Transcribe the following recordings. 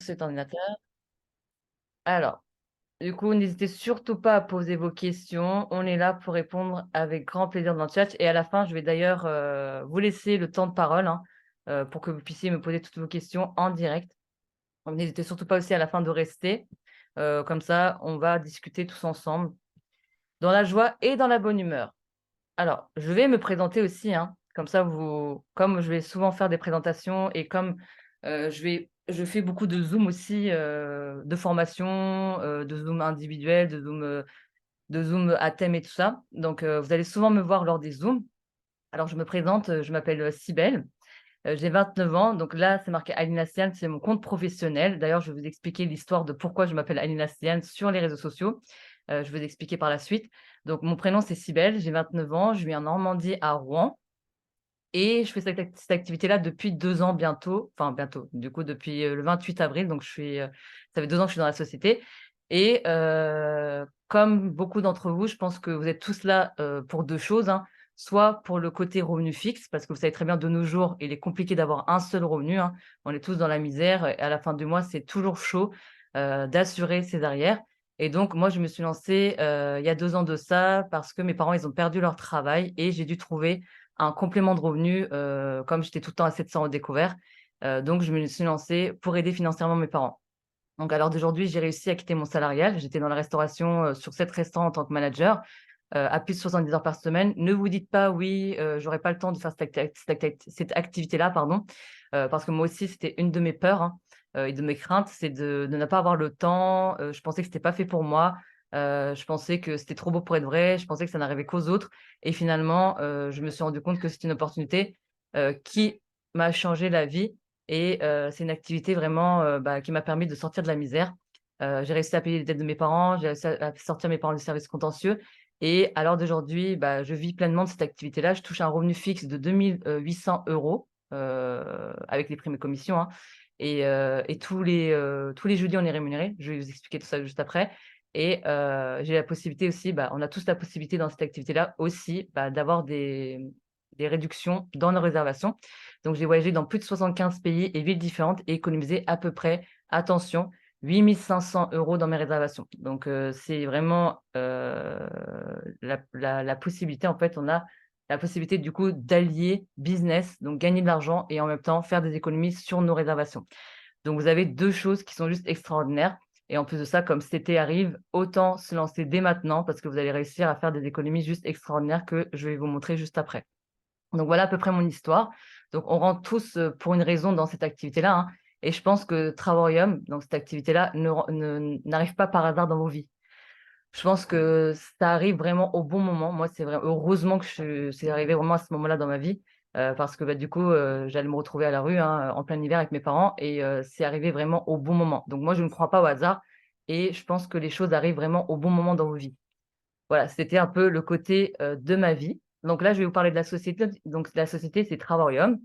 Cet ordinateur. Alors, du coup, n'hésitez surtout pas à poser vos questions. On est là pour répondre avec grand plaisir dans le chat. Et à la fin, je vais d'ailleurs vous laisser le temps de parole hein, pour que vous puissiez me poser toutes vos questions en direct. Donc, n'hésitez surtout pas aussi à la fin de rester. Comme ça, on va discuter tous ensemble dans la joie et dans la bonne humeur. Alors, je vais me présenter aussi, hein, comme ça comme je vais souvent faire des présentations et comme, je fais beaucoup de Zoom aussi, de formation, de Zoom individuel, de Zoom à thème et tout ça. Donc, vous allez souvent me voir lors des Zooms. Alors je me présente, je m'appelle, Cybèle, j'ai 29 ans, donc là, c'est marqué Alina Sian, c'est mon compte professionnel. D'ailleurs, je vais vous expliquer l'histoire de pourquoi je m'appelle Alina Sian sur les réseaux sociaux. Je vais vous expliquer par la suite. Donc mon prénom, c'est Cybèle, j'ai 29 ans, je vis en Normandie, à Rouen et je fais cette activité-là depuis 2 ans bientôt, enfin bientôt, du coup depuis, le 28 avril, donc ça fait 2 ans que je suis dans la société et comme beaucoup d'entre vous, je pense que vous êtes tous là, pour 2 choses, hein. Soit pour le côté revenu fixe, parce que vous savez très bien de nos jours, il est compliqué d'avoir un seul revenu, hein. On est tous dans la misère et à la fin du mois, c'est toujours chaud, d'assurer ses arrières et donc moi, je me suis lancée, il y a 2 ans de ça parce que mes parents, ils ont perdu leur travail et j'ai dû trouver un complément de revenu, comme j'étais tout le temps à 700 au découvert, donc je me suis lancée pour aider financièrement mes parents. Donc à l'heure d'aujourd'hui, j'ai réussi à quitter mon salarial. J'étais dans la restauration, sur 7 restaurants en tant que manager, à plus de 70 heures par semaine. Ne vous dites pas: «Oui, j'aurai pas le temps de faire cette activité-là», pardon, parce que moi aussi, c'était une de mes peurs, hein, et de mes craintes, c'est de ne pas avoir le temps. Je pensais que c'était pas fait pour moi. Je pensais que c'était trop beau pour être vrai. Je pensais que ça n'arrivait qu'aux autres et finalement, je me suis rendu compte que c'est une opportunité, qui m'a changé la vie et c'est une activité vraiment, qui m'a permis de sortir de la misère. J'ai réussi à payer les dettes de mes parents, j'ai réussi à sortir mes parents du service contentieux et à l'heure d'aujourd'hui, je vis pleinement de cette activité-là. Je touche un revenu fixe de 2 800 €, avec les primes et commissions, hein et tous les jeudis, on est rémunéré. Je vais vous expliquer tout ça juste après et j'ai la possibilité aussi, on a tous la possibilité dans cette activité-là aussi, d'avoir des réductions dans nos réservations. Donc j'ai voyagé dans plus de 75 pays et villes différentes et économisé à peu près, attention, 8 500 € dans mes réservations. Donc c'est vraiment, la possibilité en fait, on a la possibilité du coup d'allier business, donc gagner de l'argent et en même temps faire des économies sur nos réservations. Donc vous avez 2 choses qui sont juste extraordinaires et en plus de ça, comme cet été arrive, autant se lancer dès maintenant parce que vous allez réussir à faire des économies juste extraordinaires que je vais vous montrer juste après. Donc voilà à peu près mon histoire. Donc on rentre tous, pour une raison dans cette activité-là, hein et je pense que Travaurium, donc cette activité-là, n'arrive pas par hasard dans vos vies. Je pense que ça arrive vraiment au bon moment. Moi, c'est vrai heureusement que c'est arrivé vraiment à ce moment-là dans ma vie, parce que, du coup, j'allais me retrouver à la rue, hein, en plein hiver avec mes parents et c'est arrivé vraiment au bon moment. Donc moi, je ne crois pas au hasard et je pense que les choses arrivent vraiment au bon moment dans vos vies. Voilà, c'était un peu le côté, de ma vie. Donc là, je vais vous parler de la société. Donc la société, c'est Travaurium.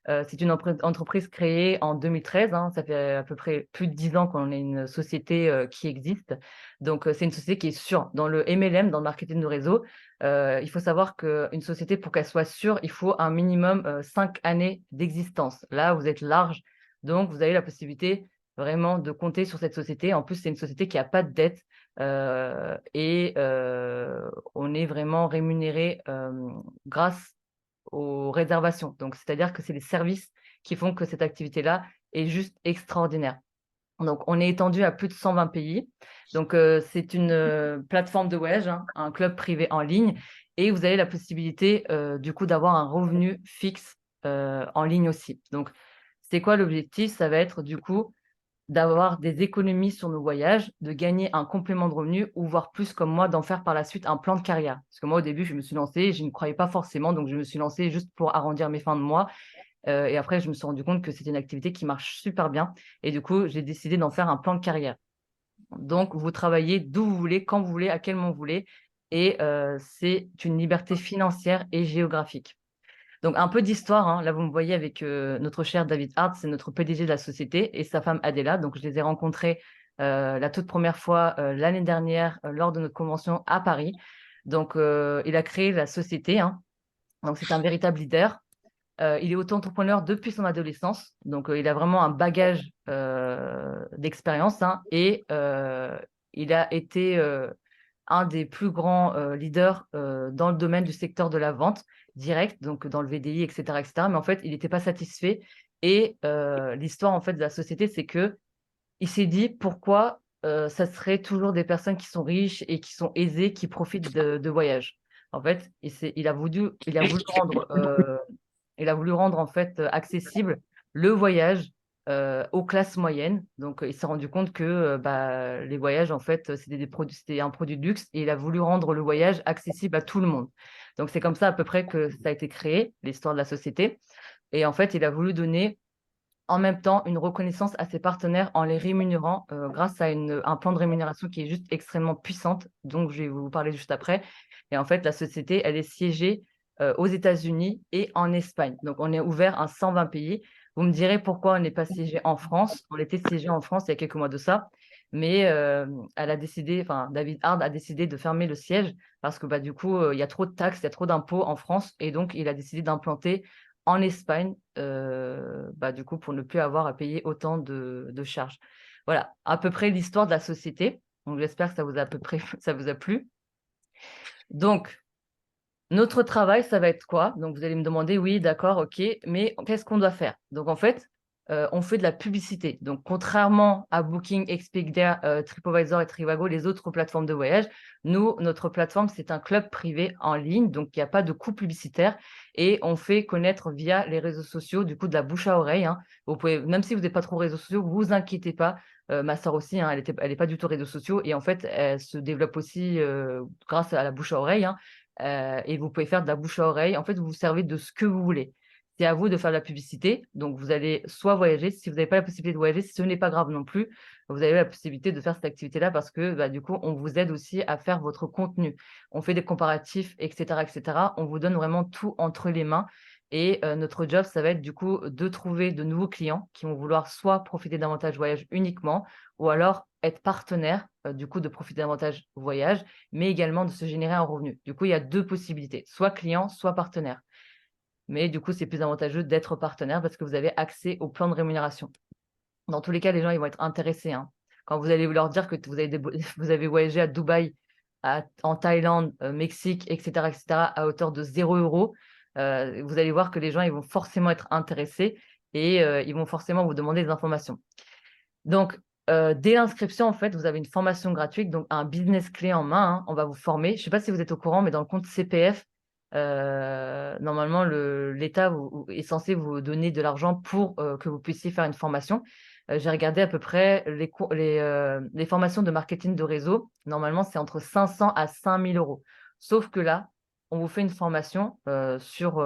C'est une entreprise créée en 2013, hein. Ça fait à peu près plus de 10 ans qu'on est une société, qui existe. Donc, c'est une société qui est sûre. Dans le MLM, dans le marketing de réseau, il faut savoir qu'une société, pour qu'elle soit sûre, il faut un minimum, 5 années d'existence. Là, vous êtes large, donc vous avez la possibilité vraiment de compter sur cette société. En plus, c'est une société qui a pas de dette. Et on est vraiment rémunéré, grâce aux réservations. Donc c'est-à-dire que c'est les services qui font que cette activité-là est juste extraordinaire. Donc on est étendu à plus de 120 pays. Donc c'est une, plateforme de voyage, hein, un club privé en ligne et vous avez la possibilité, du coup d'avoir un revenu fixe, en ligne aussi. Donc c'est quoi l'objectif? Ça va être du coup d'avoir des économies sur nos voyages, de gagner un complément de revenu ou voire plus comme moi, d'en faire par la suite un plan de carrière. Parce que moi, au début, je me suis lancée, je ne croyais pas forcément, donc je me suis lancée juste pour arrondir mes fins de mois. Et après, je me suis rendu compte que c'était une activité qui marche super bien. Et du coup, j'ai décidé d'en faire un plan de carrière. Donc, vous travaillez d'où vous voulez, quand vous voulez, à quel moment vous voulez. Et c'est une liberté financière et géographique. Donc un peu d'histoire, hein. Là, vous me voyez avec, notre cher David Hart, c'est notre PDG de la société et sa femme Adela. Donc je les ai rencontrés, la toute première fois, l'année dernière, lors de notre convention à Paris. Donc il a créé la société, hein. Donc c'est un véritable leader. Il est auto-entrepreneur depuis son adolescence, donc il a vraiment un bagage d'expérience, hein, et il a été un des plus grands leaders dans le domaine du secteur de la vente directe, donc dans le VDI, etc., etc. Mais en fait, il n'était pas satisfait. Et l'histoire en fait de la société, c'est que il s'est dit pourquoi ça serait toujours des personnes qui sont riches et qui sont aisées qui profitent de voyages. En fait, il a voulu rendre en fait accessible le voyage aux classes moyennes. Donc, il s'est rendu compte que bah, les voyages, en fait, c'était un produit de luxe et il a voulu rendre le voyage accessible à tout le monde. Donc, c'est comme ça à peu près que ça a été créé, l'histoire de la société. Et en fait, il a voulu donner en même temps une reconnaissance à ses partenaires en les rémunérant grâce à un plan de rémunération qui est juste extrêmement puissante, dont je vais vous parler juste après. Et en fait, la société, elle est siégée aux États-Unis et en Espagne. Donc, on est ouvert à 120 pays. Vous me direz pourquoi on n'est pas siégé en France. On était siégé en France il y a quelques mois de ça, mais David Hard a décidé de fermer le siège parce que bah, du coup, il y a trop de taxes, il y a trop d'impôts en France, et donc il a décidé d'implanter en Espagne, bah, du coup, pour ne plus avoir à payer autant de charges. Voilà, à peu près l'histoire de la société. Donc, j'espère que ça vous a à peu près, ça vous a plu. Donc, notre travail, ça va être quoi? Donc, vous allez me demander, oui, d'accord, ok, mais qu'est-ce qu'on doit faire? Donc, en fait, on fait de la publicité. Donc, contrairement à Booking, Expedia, TripAdvisor et Trivago, les autres plateformes de voyage, nous, notre plateforme, c'est un club privé en ligne, donc il n'y a pas de coût publicitaire et on fait connaître via les réseaux sociaux, du coup, de la bouche à oreille, hein. Vous pouvez, même si vous n'êtes pas trop réseaux sociaux, vous inquiétez pas. Ma sœur aussi, hein, elle est pas du tout réseaux sociaux et en fait, elle se développe aussi grâce à la bouche à oreille, hein. Et vous pouvez faire de la bouche à oreille. En fait, vous vous servez de ce que vous voulez. C'est à vous de faire de la publicité. Donc, vous allez soit voyager. Si vous n'avez pas la possibilité de voyager, ce n'est pas grave non plus. Vous avez la possibilité de faire cette activité-là parce que, bah, du coup, on vous aide aussi à faire votre contenu. On fait des comparatifs, etc., etc. On vous donne vraiment tout entre les mains. Et notre job, ça va être du coup de trouver de nouveaux clients qui vont vouloir soit profiter davantage voyage uniquement, ou alors être partenaire, du coup, de profiter davantage voyage, mais également de se générer un revenu. Du coup, il y a deux possibilités, soit client, soit partenaire. Mais du coup, c'est plus avantageux d'être partenaire parce que vous avez accès au plan de rémunération. Dans tous les cas, les gens ils vont être intéressés, hein. Quand vous allez leur dire que vous avez voyagé à Dubaï, en Thaïlande, Mexique, etc., etc., à hauteur de 0 €, vous allez voir que les gens ils vont forcément être intéressés et ils vont forcément vous demander des informations. Donc, dès l'inscription, en fait, vous avez une formation gratuite, donc un business clé en main, hein. On va vous former. Je ne sais pas si vous êtes au courant, mais dans le compte CPF, normalement, l'État est censé vous donner de l'argent pour que vous puissiez faire une formation. J'ai regardé à peu près les formations de marketing de réseau. Normalement, c'est entre 500 à 5 000 euros. Sauf que là, on vous fait une formation sur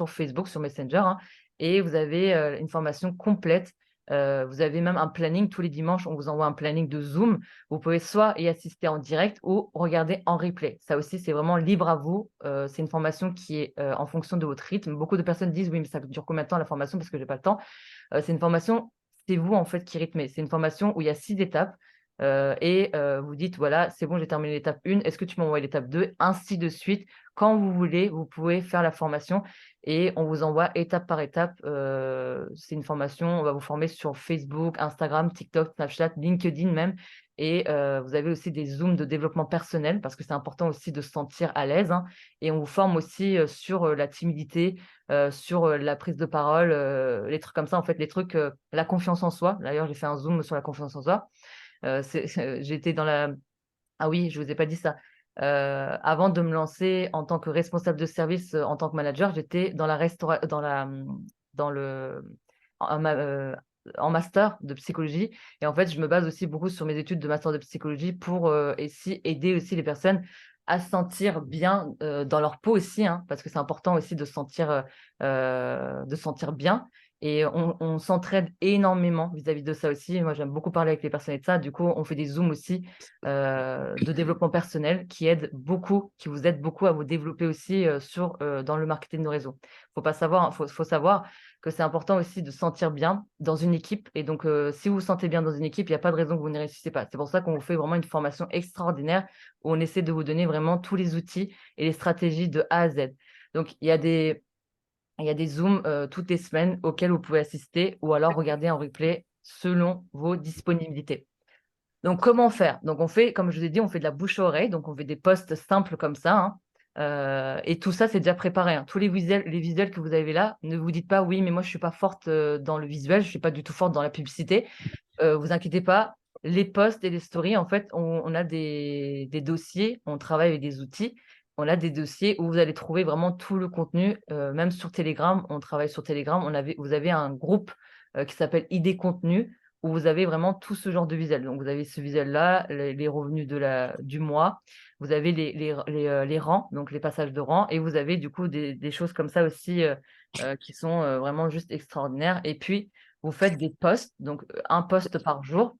Facebook, sur Messenger, hein, et vous avez une formation complète. Vous avez même un planning tous les dimanches, on vous envoie un planning de Zoom. Vous pouvez soit y assister en direct ou regarder en replay. Ça aussi, c'est vraiment libre à vous. C'est une formation qui est en fonction de votre rythme. Beaucoup de personnes disent oui, mais ça dure combien de temps la formation parce que j'ai pas le temps. C'est une formation, c'est vous en fait qui rythmez. C'est une formation où il y a 6 étapes et vous dites voilà, c'est bon, j'ai terminé l'étape 1. Est-ce que tu m'envoies l'étape 2? Ainsi de suite. Quand vous voulez, vous pouvez faire la formation et on vous envoie étape par étape. C'est une formation, on va vous former sur Facebook, Instagram, TikTok, Snapchat, LinkedIn même. Et vous avez aussi des zooms de développement personnel parce que c'est important aussi de se sentir à l'aise, hein. Et on vous forme aussi sur la timidité, sur la prise de parole, les trucs comme ça, en fait, les trucs, la confiance en soi. D'ailleurs, j'ai fait un zoom sur la confiance en soi. J'étais dans la ah oui, je vous ai pas dit ça. Avant de me lancer en tant que responsable de service, en tant que manager, j'étais dans la restaura dans la, dans le en ma en master de psychologie et en fait, je me base aussi beaucoup sur mes études de master de psychologie pour, aider aussi les personnes à se sentir bien, dans leur peau aussi, hein, parce que c'est important aussi de se sentir bien et on s'entraide énormément vis-à-vis de ça aussi. Moi, j'aime beaucoup parler avec les personnes de ça. Du coup, on fait des zooms aussi de développement personnel qui vous aident beaucoup à vous développer aussi dans le marketing de réseau. Faut savoir que c'est important aussi de se sentir bien dans une équipe. Et donc, si vous vous sentez bien dans une équipe, il n'y a pas de raison que vous ne réussissez pas. C'est pour ça qu'on vous fait vraiment une formation extraordinaire où on essaie de vous donner vraiment tous les outils et les stratégies de A à Z. Donc, il y a Il y a des Zooms toutes les semaines auxquels vous pouvez assister ou alors regarder en replay selon vos disponibilités. Donc, comment faire? Donc, on fait, comme je vous ai dit, on fait de la bouche à oreille. Donc, on fait des posts simples comme ça, hein. Et tout ça, c'est déjà préparé, hein. Tous les visuels que vous avez là, ne vous dites pas, oui, mais moi, je suis pas forte dans le visuel, je suis pas du tout forte dans la publicité. Vous inquiétez pas, les posts et les stories, en fait, on a des dossiers, on travaille avec des outils. On a des dossiers où vous allez trouver vraiment tout le contenu, même sur Telegram. On travaille sur Telegram. Vous avez un groupe qui s'appelle Idées Contenu où vous avez vraiment tout ce genre de visuel. Donc, vous avez ce visuel-là, les revenus du mois. Vous avez les rangs, donc les passages de rangs. Et vous avez du coup des choses comme ça aussi qui sont vraiment juste extraordinaires. Et puis, vous faites des posts, donc un post par jour.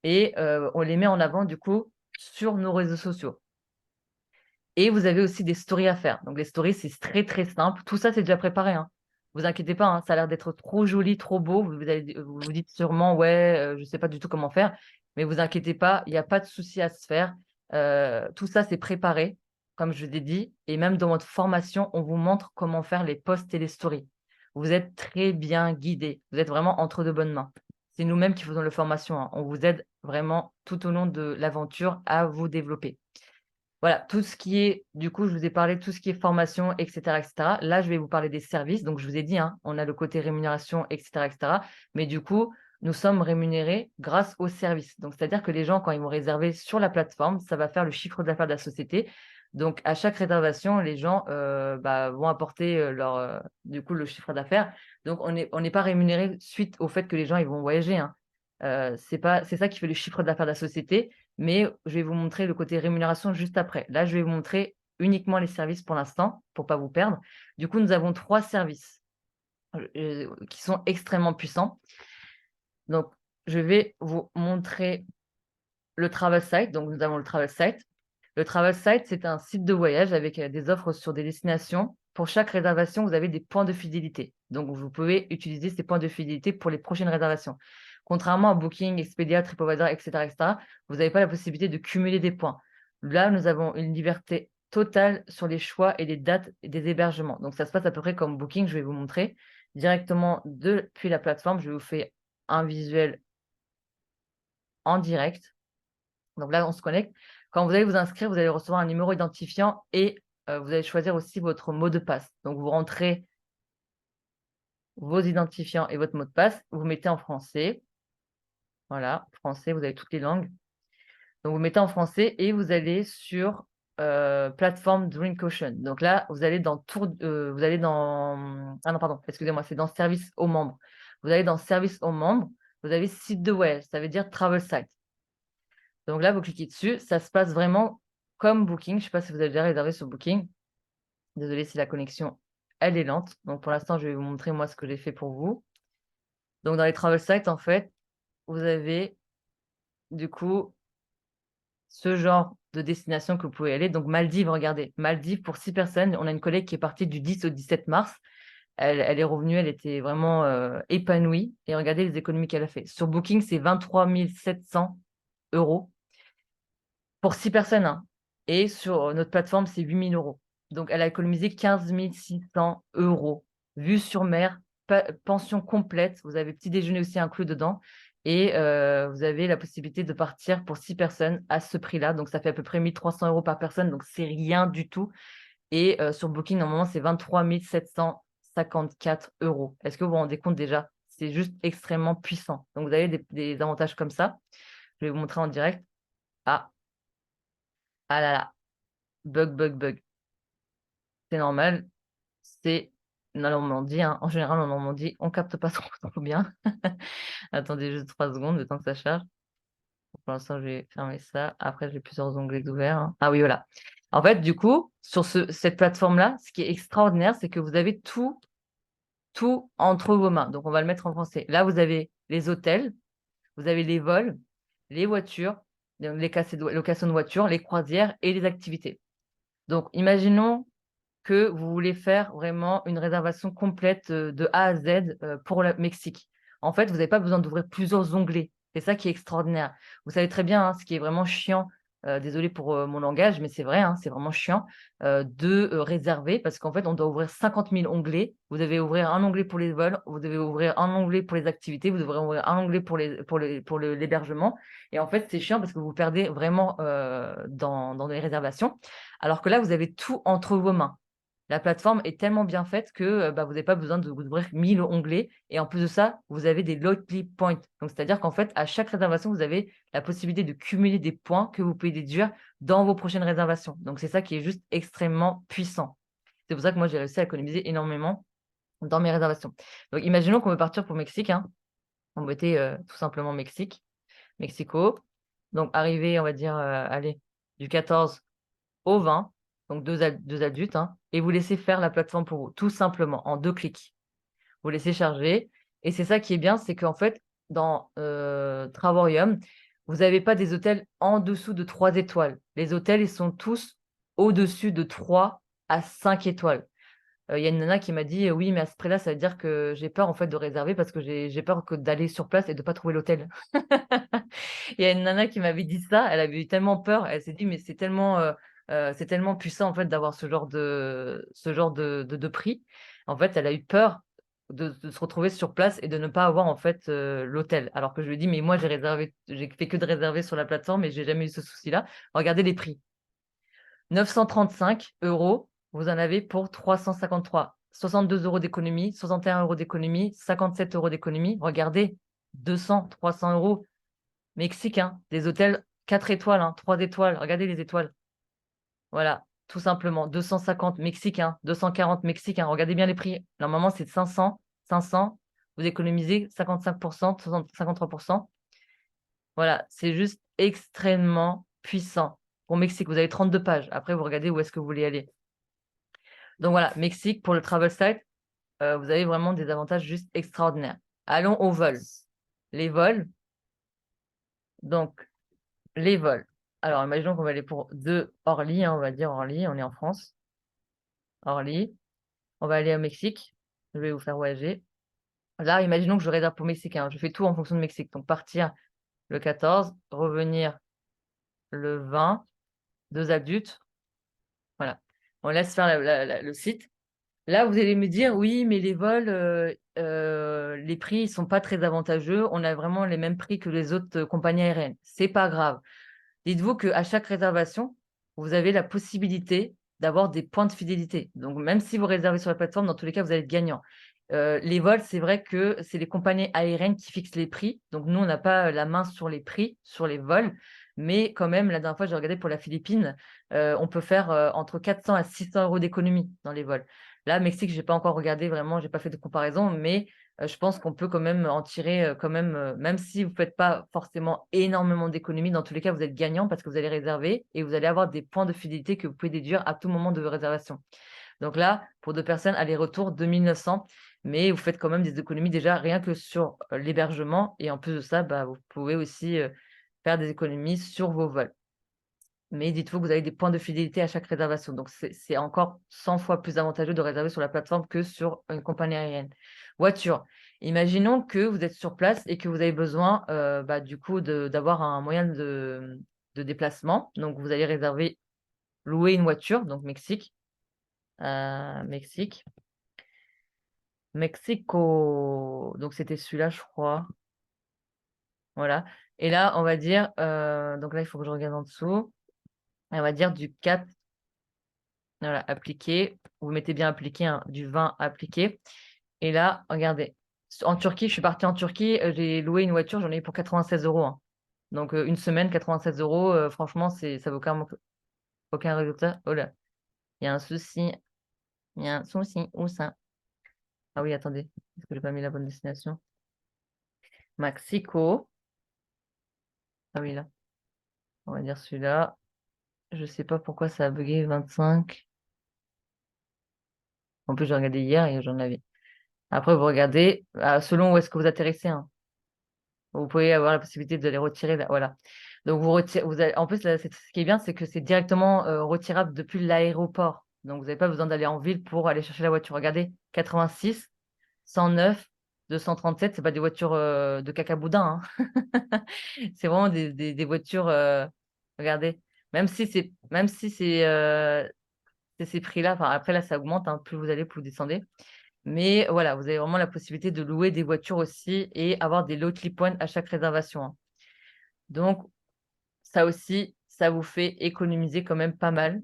Et on les met en avant du coup sur nos réseaux sociaux. Et vous avez aussi des stories à faire. Donc les stories, c'est très, très simple. Tout ça, c'est déjà préparé, hein. Vous inquiétez pas, hein, ça a l'air d'être trop joli, trop beau. Vous vous dites sûrement: «Ouais, je sais pas du tout comment faire», mais vous inquiétez pas, il y a pas de souci à se faire. Tout ça, c'est préparé, comme je vous ai dit, et même dans votre formation, on vous montre comment faire les posts et les stories. Vous êtes très bien guidés. Vous êtes vraiment entre de bonnes mains. C'est nous-mêmes qui faisons la formation, hein. On vous aide vraiment tout au long de l'aventure à vous développer. Voilà, tout ce qui est du coup, je vous ai parlé de tout ce qui est formation et cetera et cetera. Là, je vais vous parler des services. Donc je vous ai dit, hein, on a le côté rémunération et cetera. Mais du coup, nous sommes rémunérés grâce aux services. Donc c'est-à-dire que les gens, quand ils vont réserver sur la plateforme, ça va faire le chiffre d'affaires de la société. Donc à chaque réservation, les gens, vont apporter, du coup, le chiffre d'affaires. Donc on n'est pas rémunéré suite au fait que les gens, ils vont voyager, hein. C'est ça qui fait le chiffre d'affaires de la société. Mais je vais vous montrer le côté rémunération juste après. Là, je vais vous montrer uniquement les services pour l'instant, pour pas vous perdre. Du coup, nous avons 3 services, qui sont extrêmement puissants. Donc, je vais vous montrer le travel site. Donc, nous avons le travel site. Le travel site, c'est un site de voyage avec, des offres sur des destinations. Pour chaque réservation, vous avez des points de fidélité. Donc, vous pouvez utiliser ces points de fidélité pour les prochaines réservations. Contrairement à Booking, Expedia, TripAdvisor et cetera, vous n'avez pas la possibilité de cumuler des points. Là, nous avons une liberté totale sur les choix et les dates des hébergements. Donc, ça se passe à peu près comme Booking, je vais vous montrer directement depuis la plateforme. Je vais vous faire un visuel en direct. Donc là, on se connecte. Quand vous allez vous inscrire, vous allez recevoir un numéro identifiant et vous allez choisir aussi votre mot de passe. Donc, vous rentrez vos identifiants et votre mot de passe. Vous mettez en français. Voilà, français, vous avez toutes les langues. Donc, vous mettez en français et vous allez sur plateforme Drink Ocean. Donc là, vous allez dans ah non, pardon, excusez-moi, c'est dans service aux membres. Vous allez dans service aux membres, vous avez site de voyage, ça veut dire travel site. Donc là, vous cliquez dessus, ça se passe vraiment comme Booking. Je ne sais pas si vous avez déjà réservé sur Booking. Désolée si la connexion, elle est lente. Donc pour l'instant, je vais vous montrer moi ce que j'ai fait pour vous. Donc dans les travel sites, en fait, vous avez du coup ce genre de destination que vous pouvez aller. Donc Maldives, regardez, Maldives pour 6 personnes. On a une collègue qui est partie du 10 au 17 mars. Elle est revenue, elle était vraiment épanouie. Et regardez les économies qu'elle a fait. Sur Booking, c'est 23 700 € pour 6 personnes, hein. Et sur notre plateforme, c'est 8 000 €. Donc elle a économisé 15 600 €. Vue sur mer, pension complète. Vous avez petit déjeuner aussi inclus dedans. Et vous avez la possibilité de partir pour 6 personnes à ce prix-là. Donc ça fait à peu près 1 300 € par personne. Donc c'est rien du tout. Et sur Booking, normalement, c'est 23 754 €. Est-ce que vous vous rendez compte déjà? C'est juste extrêmement puissant. Donc vous avez des avantages comme ça. Je vais vous montrer en direct. Ah, ah là là, bug. C'est normal, c'est la Normandie, hein. En général, en Normandie, on capte pas trop bien. Attendez juste 3 secondes, le temps que ça charge. Pour l'instant, je vais fermer ça. Après, j'ai plusieurs onglets ouverts, hein. Ah oui, voilà. En fait, du coup, sur cette plateforme-là, ce qui est extraordinaire, c'est que vous avez tout entre vos mains. Donc, on va le mettre en français. Là, vous avez les hôtels, vous avez les vols, les voitures, donc les locations de voitures, les croisières et les activités. Donc, imaginons que vous voulez faire vraiment une réservation complète de A à Z pour le Mexique. En fait, vous n'avez pas besoin d'ouvrir plusieurs onglets. C'est ça qui est extraordinaire. Vous savez très bien, hein, ce qui est vraiment chiant désolée pour mon langage, mais c'est vrai, hein, c'est vraiment chiant, de réserver parce qu'en fait, on doit ouvrir 50 000 onglets. Vous devez ouvrir un onglet pour les vols, vous devez ouvrir un onglet pour les activités, vous devrez ouvrir un onglet pour l'hébergement. Et en fait, c'est chiant parce que vous perdez vraiment dans les réservations. Alors que là, vous avez tout entre vos mains. La plateforme est tellement bien faite que bah, vous n'avez pas besoin d'ouvrir 1000 onglets. Et en plus de ça, vous avez des loyalty points. Donc, c'est-à-dire qu'en fait, à chaque réservation, vous avez la possibilité de cumuler des points que vous pouvez déduire dans vos prochaines réservations. Donc, c'est ça qui est juste extrêmement puissant. C'est pour ça que moi, j'ai réussi à économiser énormément dans mes réservations. Donc, imaginons qu'on veut partir pour Mexique, hein. On mettait tout simplement Mexico. Donc, arriver, on va dire, allez, du 14 au 20, donc deux adultes, hein, et vous laissez faire la plateforme pour vous, tout simplement, en 2 clics. Vous laissez charger. Et c'est ça qui est bien, c'est qu'en fait, dans Travorium, vous n'avez pas des hôtels en dessous de 3 étoiles. Les hôtels, ils sont tous au-dessus de 3 à 5 étoiles. Il y a une nana qui m'a dit: «Oui, mais à ce prix-là, ça veut dire que j'ai peur, en fait, de réserver parce que j'ai peur d'aller sur place et de ne pas trouver l'hôtel». Il y a une nana qui m'avait dit ça, elle avait eu tellement peur, elle s'est dit: «Mais c'est tellement puissant, en fait, d'avoir ce genre de prix». En fait, elle a eu peur de se retrouver sur place et de ne pas avoir, en fait, l'hôtel. Alors que je lui ai dit: «Mais moi, j'ai fait que de réserver sur la plateforme et j'ai jamais eu ce souci-là. Regardez les prix». 935 €, vous en avez pour 353. 62 € d'économie, 61 € d'économie, 57 € d'économie. Regardez, 200, 300 €. Mexique, hein, des hôtels 4 étoiles, hein, 3 étoiles. Regardez les étoiles. Voilà, tout simplement. 250 Mexique, hein, 240 Mexique, hein. Regardez bien les prix. Normalement, c'est 500, 500. Vous économisez 55%, 53%. Voilà, c'est juste extrêmement puissant. Pour Mexique, vous avez 32 pages. Après, vous regardez où est-ce que vous voulez aller. Donc voilà, Mexique, pour le travel site, vous avez vraiment des avantages juste extraordinaires. Allons aux vols. Les vols, donc les vols. Alors, imaginons qu'on va aller de Orly, hein, on va dire Orly, on est en France. Orly, on va aller au Mexique. Je vais vous faire voyager. Là, imaginons que je réserve pour Mexique, hein. Je fais tout en fonction de Mexique. Donc, partir le 14, revenir le 20, 2 adultes. Voilà. On laisse faire le site. Là, vous allez me dire: «Oui, mais les vols, les prix, ils sont pas très avantageux. On a vraiment les mêmes prix que les autres compagnies aériennes». C'est pas grave. Dites-vous qu'à chaque réservation, vous avez la possibilité d'avoir des points de fidélité. Donc même si vous réservez sur la plateforme, dans tous les cas, vous allez être gagnant. Les vols, c'est vrai que c'est les compagnies aériennes qui fixent les prix. Donc nous, on n'a pas la main sur les prix, sur les vols. Mais quand même, la dernière fois, j'ai regardé pour la Philippines, on peut faire entre 400 à 600 € d'économie dans les vols. Là, Mexique, j'ai pas encore regardé vraiment, j'ai pas fait de comparaison, mais je pense qu'on peut quand même en tirer, quand même, même si vous ne faites pas forcément énormément d'économies, dans tous les cas, vous êtes gagnant parce que vous allez réserver et vous allez avoir des points de fidélité que vous pouvez déduire à tout moment de vos réservations. Donc là, pour 2 personnes, aller-retour 2 900, mais vous faites quand même des économies déjà rien que sur, l'hébergement et en plus de ça, bah, vous pouvez aussi, faire des économies sur vos vols. Mais dites-vous que vous avez des points de fidélité à chaque réservation. Donc c'est encore 100 fois plus avantageux de réserver sur la plateforme que sur une compagnie aérienne. Voiture. Imaginons que vous êtes sur place et que vous avez besoin, bah, du coup d'avoir un moyen de déplacement. Donc vous allez louer une voiture, donc Mexique, Mexique, Mexico. Donc c'était celui-là, je crois. Voilà. Et là, on va dire, donc là, il faut que je regarde en dessous. On va dire du 4. Voilà, appliquer. Vous mettez bien appliquer, hein, du 20 appliqué. Et là, regardez, en Turquie, je suis partie en Turquie, j'ai loué une voiture, j'en ai eu pour 96 €, hein. Donc une semaine, 96 €, franchement, ça vaut aucun résultat. Oh là, il y a un souci, il y a un souci. Où ça? Ah oui, attendez, est-ce que j'ai pas mis la bonne destination? Mexico. Ah oui, là, on va dire celui-là. Je sais pas pourquoi ça a bugué 25. En plus, j'ai regardé hier et j'en avais. Après, vous regardez, selon où est-ce que vous atterrissez, hein. Vous pouvez avoir la possibilité de les retirer, là, voilà. Donc vous allez en plus, là, ce qui est bien, c'est que c'est directement, retirable depuis l'aéroport. Donc vous n'avez pas besoin d'aller en ville pour aller chercher la voiture. Regardez, 86, 109, 237, c'est pas des voitures, de cacaboudin, hein. C'est vraiment des voitures, regardez. C'est ces prix-là. Enfin, après, là, ça augmente, hein, plus vous allez, plus vous descendez. Mais voilà, vous avez vraiment la possibilité de louer des voitures aussi et avoir des loyalty points à chaque réservation, hein. Donc, ça aussi, ça vous fait économiser quand même pas mal.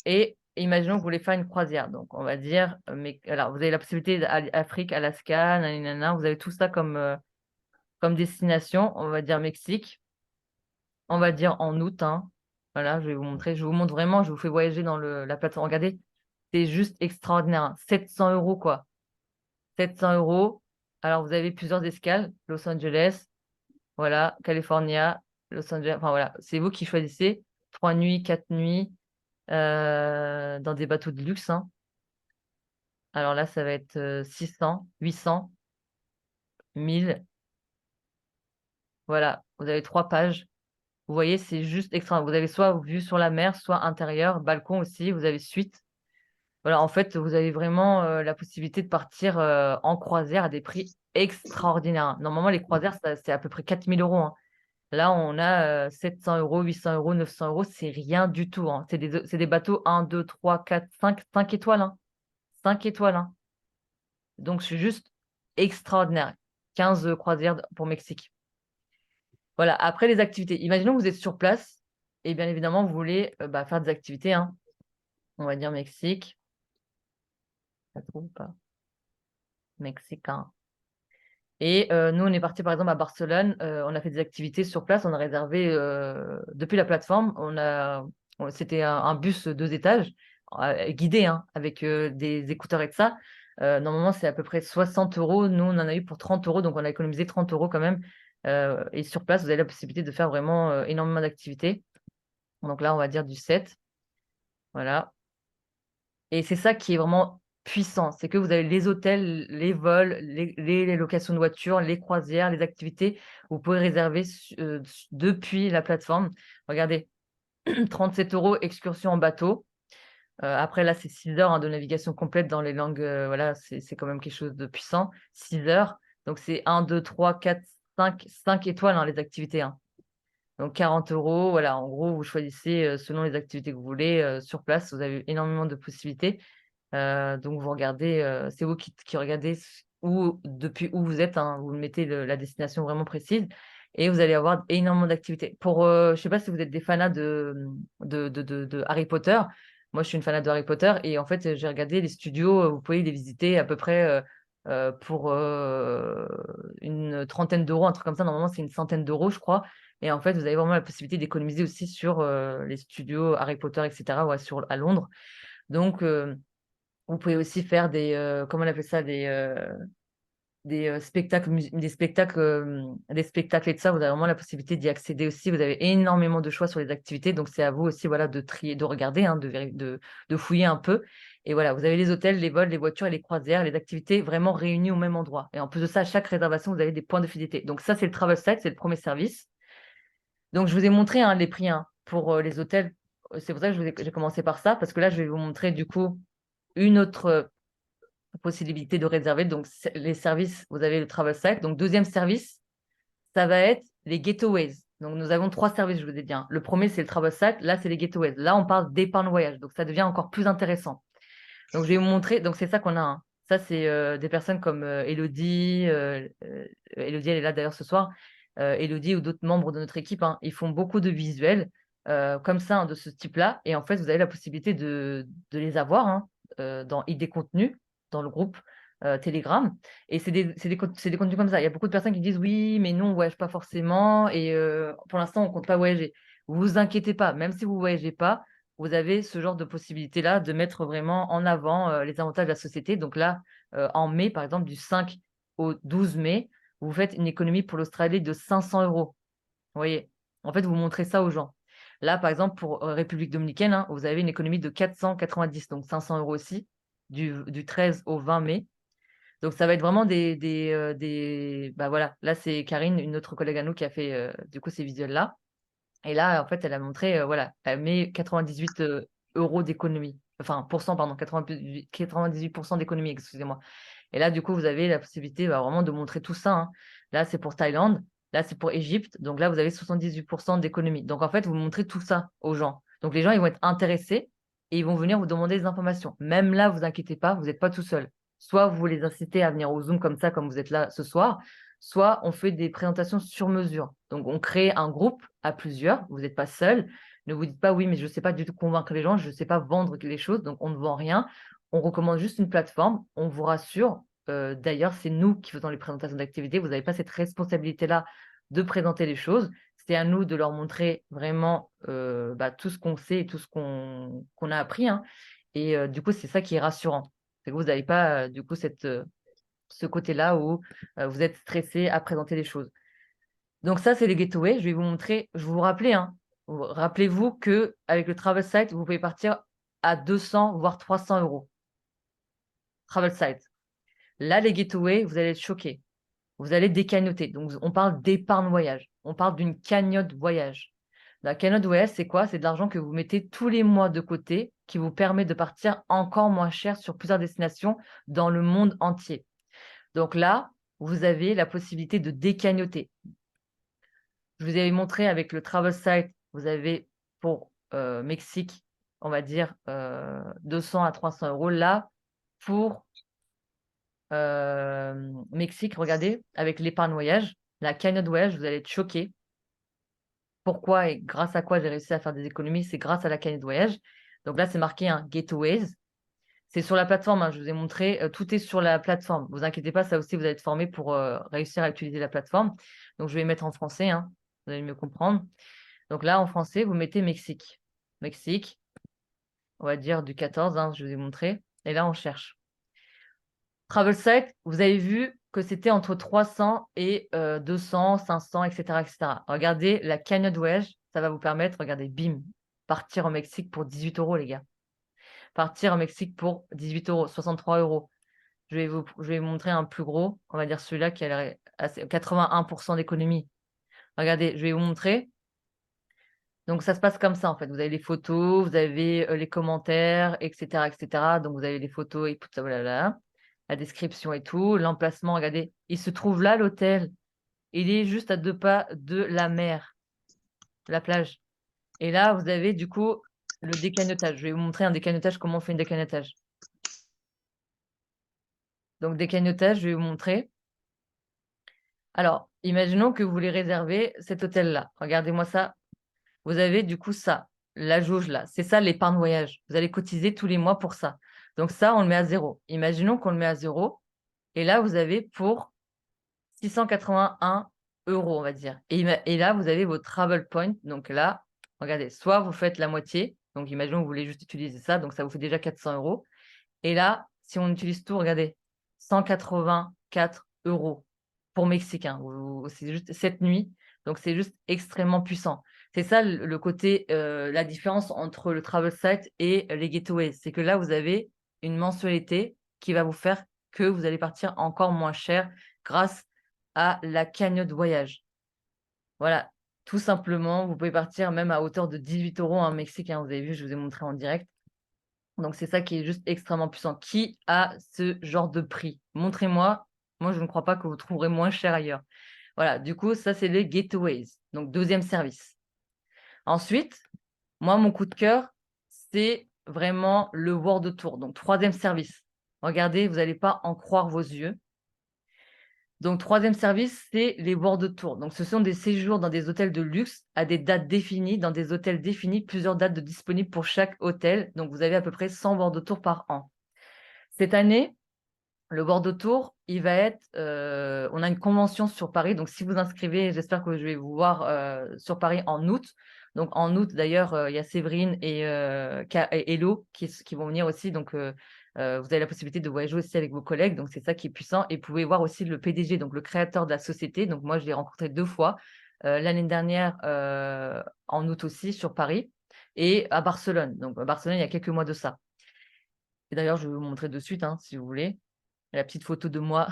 Et imaginons que vous voulez faire une croisière. Donc, on va dire, mais alors, vous avez la possibilité d'Afrique, Alaska, nanana, vous avez tout ça comme destination. On va dire Mexique. On va dire en août, hein. Voilà, je vais vous montrer. Je vous montre vraiment, je vous fais voyager dans la plateforme. Regardez, c'est juste extraordinaire, hein. 700 euros, quoi. 700 euros. Alors, vous avez plusieurs escales. Los Angeles, voilà, California, Los Angeles. Enfin, voilà, c'est vous qui choisissez. 3 nuits, 4 nuits, dans des bateaux de luxe, hein. Alors là, ça va être 600, 800, 1000. Voilà, vous avez 3 pages. Vous voyez, c'est juste extra. Vous avez soit vue sur la mer, soit intérieur, balcon aussi, vous avez suite. Voilà, en fait, vous avez vraiment la possibilité de partir en croisière à des prix extraordinaires, hein. Normalement, les croisières, c'est à peu près 4 000 euros, hein. Là, on a 700 euros, 800 euros, 900 euros, c'est rien du tout, hein. C'est des bateaux 1, 2, 3, 4, 5 étoiles, hein. 5 étoiles, hein. Donc, c'est juste extraordinaire. 15 croisières pour Mexique. Voilà, après les activités. Imaginons que vous êtes sur place et bien évidemment, vous voulez faire des activités, hein. On va dire Mexique. Ça trouve ou pas? Mexicain. Et nous, on est parti par exemple à Barcelone. On a fait des activités sur place. On a réservé depuis la plateforme. C'était un bus 2 étages, guidé, hein, avec des écouteurs et de ça. Normalement, c'est à peu près 60 euros. Nous, on en a eu pour 30 euros. Donc, on a économisé 30 euros quand même. Et sur place, vous avez la possibilité de faire vraiment énormément d'activités. Donc là, on va dire du 7. Voilà. Et c'est ça qui est vraiment puissant. C'est que vous avez les hôtels, les vols, les locations de voitures, les croisières, les activités. Vous pouvez réserver depuis la plateforme. Regardez, 37 euros excursion en bateau. Après, là, c'est 6 heures, hein, de navigation complète dans les langues. Voilà, c'est quand même quelque chose de puissant. 6 heures. Donc, c'est 1, 2, 3, 4, 5 étoiles, hein, les activités, hein. Donc 40 euros, voilà, en gros, vous choisissez selon les activités que vous voulez sur place. Vous avez énormément de possibilités. Donc vous regardez, c'est vous qui regardez depuis où vous êtes, hein, vous mettez la destination vraiment précise et vous allez avoir énormément d'activités. Je ne sais pas si vous êtes des fanats de Harry Potter. Moi, je suis une fanat de Harry Potter et en fait, j'ai regardé les studios, vous pouvez les visiter à peu près pour une trentaine d'euros, un truc comme ça. Normalement, c'est une centaine d'euros, je crois. Et en fait, vous avez vraiment la possibilité d'économiser aussi sur les studios Harry Potter, etc., ouais, à Londres. Donc, vous pouvez aussi faire comment on appelle ça, des spectacles, des spectacles et de ça. Vous avez vraiment la possibilité d'y accéder aussi. Vous avez énormément de choix sur les activités. Donc, c'est à vous aussi, voilà, de trier, de regarder, hein, de fouiller un peu. Et voilà, vous avez les hôtels, les vols, les voitures et les croisières, les activités vraiment réunies au même endroit. Et en plus de ça, à chaque réservation, vous avez des points de fidélité. Donc, ça, c'est le Travel Site, c'est le premier service. Donc, je vous ai montré, hein, les prix, hein, pour les hôtels. C'est pour ça que j'ai commencé par ça, parce que là, je vais vous montrer du coup une autre possibilité de réserver. Donc, les services, vous avez le Travel Site. Donc, deuxième service, ça va être les Getaways. Donc, nous avons 3 services, je vous ai dit, hein. Le premier, c'est le Travel Site. Là, c'est les Getaways. Là, on parle d'épargne voyage. Donc, ça devient encore plus intéressant. Donc, je vais vous montrer. Donc, c'est ça qu'on a, hein. Ça, c'est des personnes comme Elodie. Elodie, elle est là d'ailleurs ce soir. Elodie ou d'autres membres de notre équipe, hein. Ils font beaucoup de visuels comme ça, hein, de ce type-là. Et en fait, vous avez la possibilité de les avoir, hein, dans ID Contenu, dans le groupe Telegram. Et c'est des contenus comme ça. Il y a beaucoup de personnes qui disent oui, mais nous, on ne voyage pas forcément. Et pour l'instant, on ne compte pas voyager. Vous inquiétez pas, même si vous ne voyagez pas, vous avez ce genre de possibilité-là de mettre vraiment en avant les avantages de la société. Donc là, en mai, par exemple, du 5 au 12 mai, vous faites une économie pour l'Australie de 500 euros. Vous voyez, en fait, vous montrez ça aux gens. Là, par exemple, pour République dominicaine, hein, vous avez une économie de 490, donc 500 euros aussi, du 13 au 20 mai. Donc, ça va être vraiment bah voilà, là, c'est Karine, une autre collègue à nous, qui a fait du coup ces visuels-là. Et là, en fait, elle a montré, voilà, elle met 98 euros d'économie. Enfin, pardon, 98% d'économie, excusez-moi. Et là, du coup, vous avez la possibilité, bah, vraiment de montrer tout ça, hein. Là, c'est pour Thaïlande. Là, c'est pour Égypte. Donc là, vous avez 78% d'économie. Donc en fait, vous montrez tout ça aux gens. Donc les gens, ils vont être intéressés et ils vont venir vous demander des informations. Même là, vous inquiétez pas, vous n'êtes pas tout seul. Soit vous les incitez à venir au Zoom comme ça, comme vous êtes là ce soir, soit on fait des présentations sur mesure. Donc on crée un groupe à plusieurs, vous n'êtes pas seul. Ne vous dites pas, oui, mais je ne sais pas du tout convaincre les gens, je ne sais pas vendre les choses, donc on ne vend rien. On recommande juste une plateforme, on vous rassure. D'ailleurs, c'est nous qui faisons les présentations d'activités. Vous n'avez pas cette responsabilité-là de présenter les choses. C'est à nous de leur montrer vraiment tout ce qu'on sait et tout ce qu'on a appris, hein. Et du coup, c'est ça qui est rassurant. C'est que vous n'avez pas du coup ce côté-là où vous êtes stressé à présenter les choses. Donc ça, c'est les gateways. Je vais vous montrer. Je vais vous rappeler, hein. Rappelez-vous que avec le Travel Site, vous pouvez partir à 200 voire 300 euros. Travel Site. Là, les gateways, vous allez être choqués. Vous allez décagnoter. Donc, on parle d'épargne voyage. On parle d'une cagnotte voyage. La cagnotte voyage, c'est quoi? C'est de l'argent que vous mettez tous les mois de côté qui vous permet de partir encore moins cher sur plusieurs destinations dans le monde entier. Donc là, vous avez la possibilité de décagnoter. Je vous avais montré avec le Travel Site, vous avez pour Mexique, on va dire 200 à 300 euros. Là, pour Mexique, regardez, avec l'épargne voyage, la cagnotte voyage, vous allez être choqués. Pourquoi et grâce à quoi j'ai réussi à faire des économies? C'est grâce à la cagnotte voyage. Donc là, c'est marqué un Gateways. C'est sur la plateforme, hein, je vous ai montré, tout est sur la plateforme. Vous inquiétez pas, ça aussi, vous allez être formé pour réussir à utiliser la plateforme. Donc, je vais mettre en français, hein, vous allez mieux comprendre. Donc là, en français, vous mettez Mexique. Mexique, on va dire du 14, hein, je vous ai montré. Et là, on cherche. Travel Site, vous avez vu que c'était entre 300 et 200, 500, etc., etc. Regardez la cagnotte voyage, ça va vous permettre, regardez, bim, partir au Mexique pour 18 euros, les gars. Partir au Mexique pour 18 euros, 63 euros. Je vais vous montrer un plus gros, on va dire celui-là qui a 81% d'économie. Regardez, je vais vous montrer. Donc, ça se passe comme ça, en fait. Vous avez les photos, vous avez les commentaires, etc., etc. Donc, vous avez les photos et tout ça, voilà, la description et tout. L'emplacement, regardez, il se trouve là, l'hôtel. Il est juste à 2 pas de la mer, la plage. Et là, vous avez du coup le décagnotage. Je vais vous montrer un décagnotage, comment on fait un décagnotage. Donc, décagnotage, je vais vous montrer. Alors, imaginons que vous voulez réserver cet hôtel-là. Regardez-moi ça. Vous avez du coup ça, la jauge là. C'est ça l'épargne voyage. Vous allez cotiser tous les mois pour ça. Donc ça, on le met à 0. Imaginons qu'on le met à 0. Et là, vous avez pour 681 euros, on va dire. Et là, vous avez vos travel points. Donc là, regardez, soit vous faites la moitié. Donc imaginons que vous voulez juste utiliser ça. Donc ça vous fait déjà 400 euros. Et là, si on utilise tout, regardez, 184 euros pour Mexicain. C'est juste cette nuit. Donc, c'est juste extrêmement puissant. C'est ça le côté, la différence entre le travel site et les gateways. C'est que là, vous avez une mensualité qui va vous faire que vous allez partir encore moins cher grâce à la cagnotte voyage. Voilà, tout simplement, vous pouvez partir même à hauteur de 18 euros en Mexique, hein. Vous avez vu, je vous ai montré en direct. Donc, c'est ça qui est juste extrêmement puissant. Qui a ce genre de prix? Montrez-moi. Moi, je ne crois pas que vous trouverez moins cher ailleurs. Voilà, du coup, ça, c'est les gateways. Donc, deuxième service. Ensuite, moi, mon coup de cœur, c'est vraiment le World Tour. Donc, troisième service. Regardez, vous n'allez pas en croire vos yeux. Donc, troisième service, c'est les World Tour. Donc, ce sont des séjours dans des hôtels de luxe à des dates définies, dans des hôtels définis, plusieurs dates disponibles pour chaque hôtel. Donc, vous avez à peu près 100 World Tour par an. Cette année, le World Tour, il va être, on a une convention sur Paris. Donc, si vous inscrivez, j'espère que je vais vous voir sur Paris en août. Donc, en août, d'ailleurs, il y a Séverine et Hello qui vont venir aussi. Donc, vous avez la possibilité de voyager aussi avec vos collègues. Donc, c'est ça qui est puissant. Et vous pouvez voir aussi le PDG, donc le créateur de la société. Donc, moi, je l'ai rencontré 2 fois. L'année dernière, en août aussi, sur Paris. Et à Barcelone. Donc, à Barcelone, il y a quelques mois de ça. Et d'ailleurs, je vais vous montrer de suite, hein, si vous voulez la petite photo de moi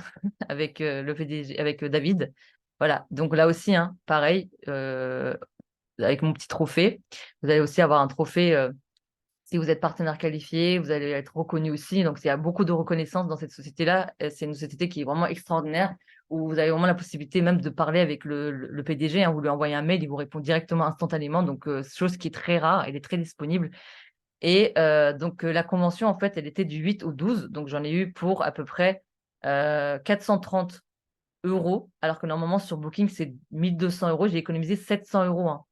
avec le PDG, avec David. Voilà. Donc là aussi, hein, pareil, avec mon petit trophée. Vous allez aussi avoir un trophée si vous êtes partenaire qualifié. Vous allez être reconnu aussi. Donc il y a beaucoup de reconnaissance dans cette société-là. C'est une société qui est vraiment extraordinaire. où vous avez vraiment la possibilité même de parler avec le PDG, hein. Vous lui envoyez un mail, il vous répond directement instantanément, donc chose qui est très rare, elle est très disponible. Et donc la convention, en fait, elle était du 8 au 12, donc j'en ai eu pour à peu près 430 euros, alors que normalement sur Booking, c'est 1200 euros. J'ai économisé 700 euros, hein,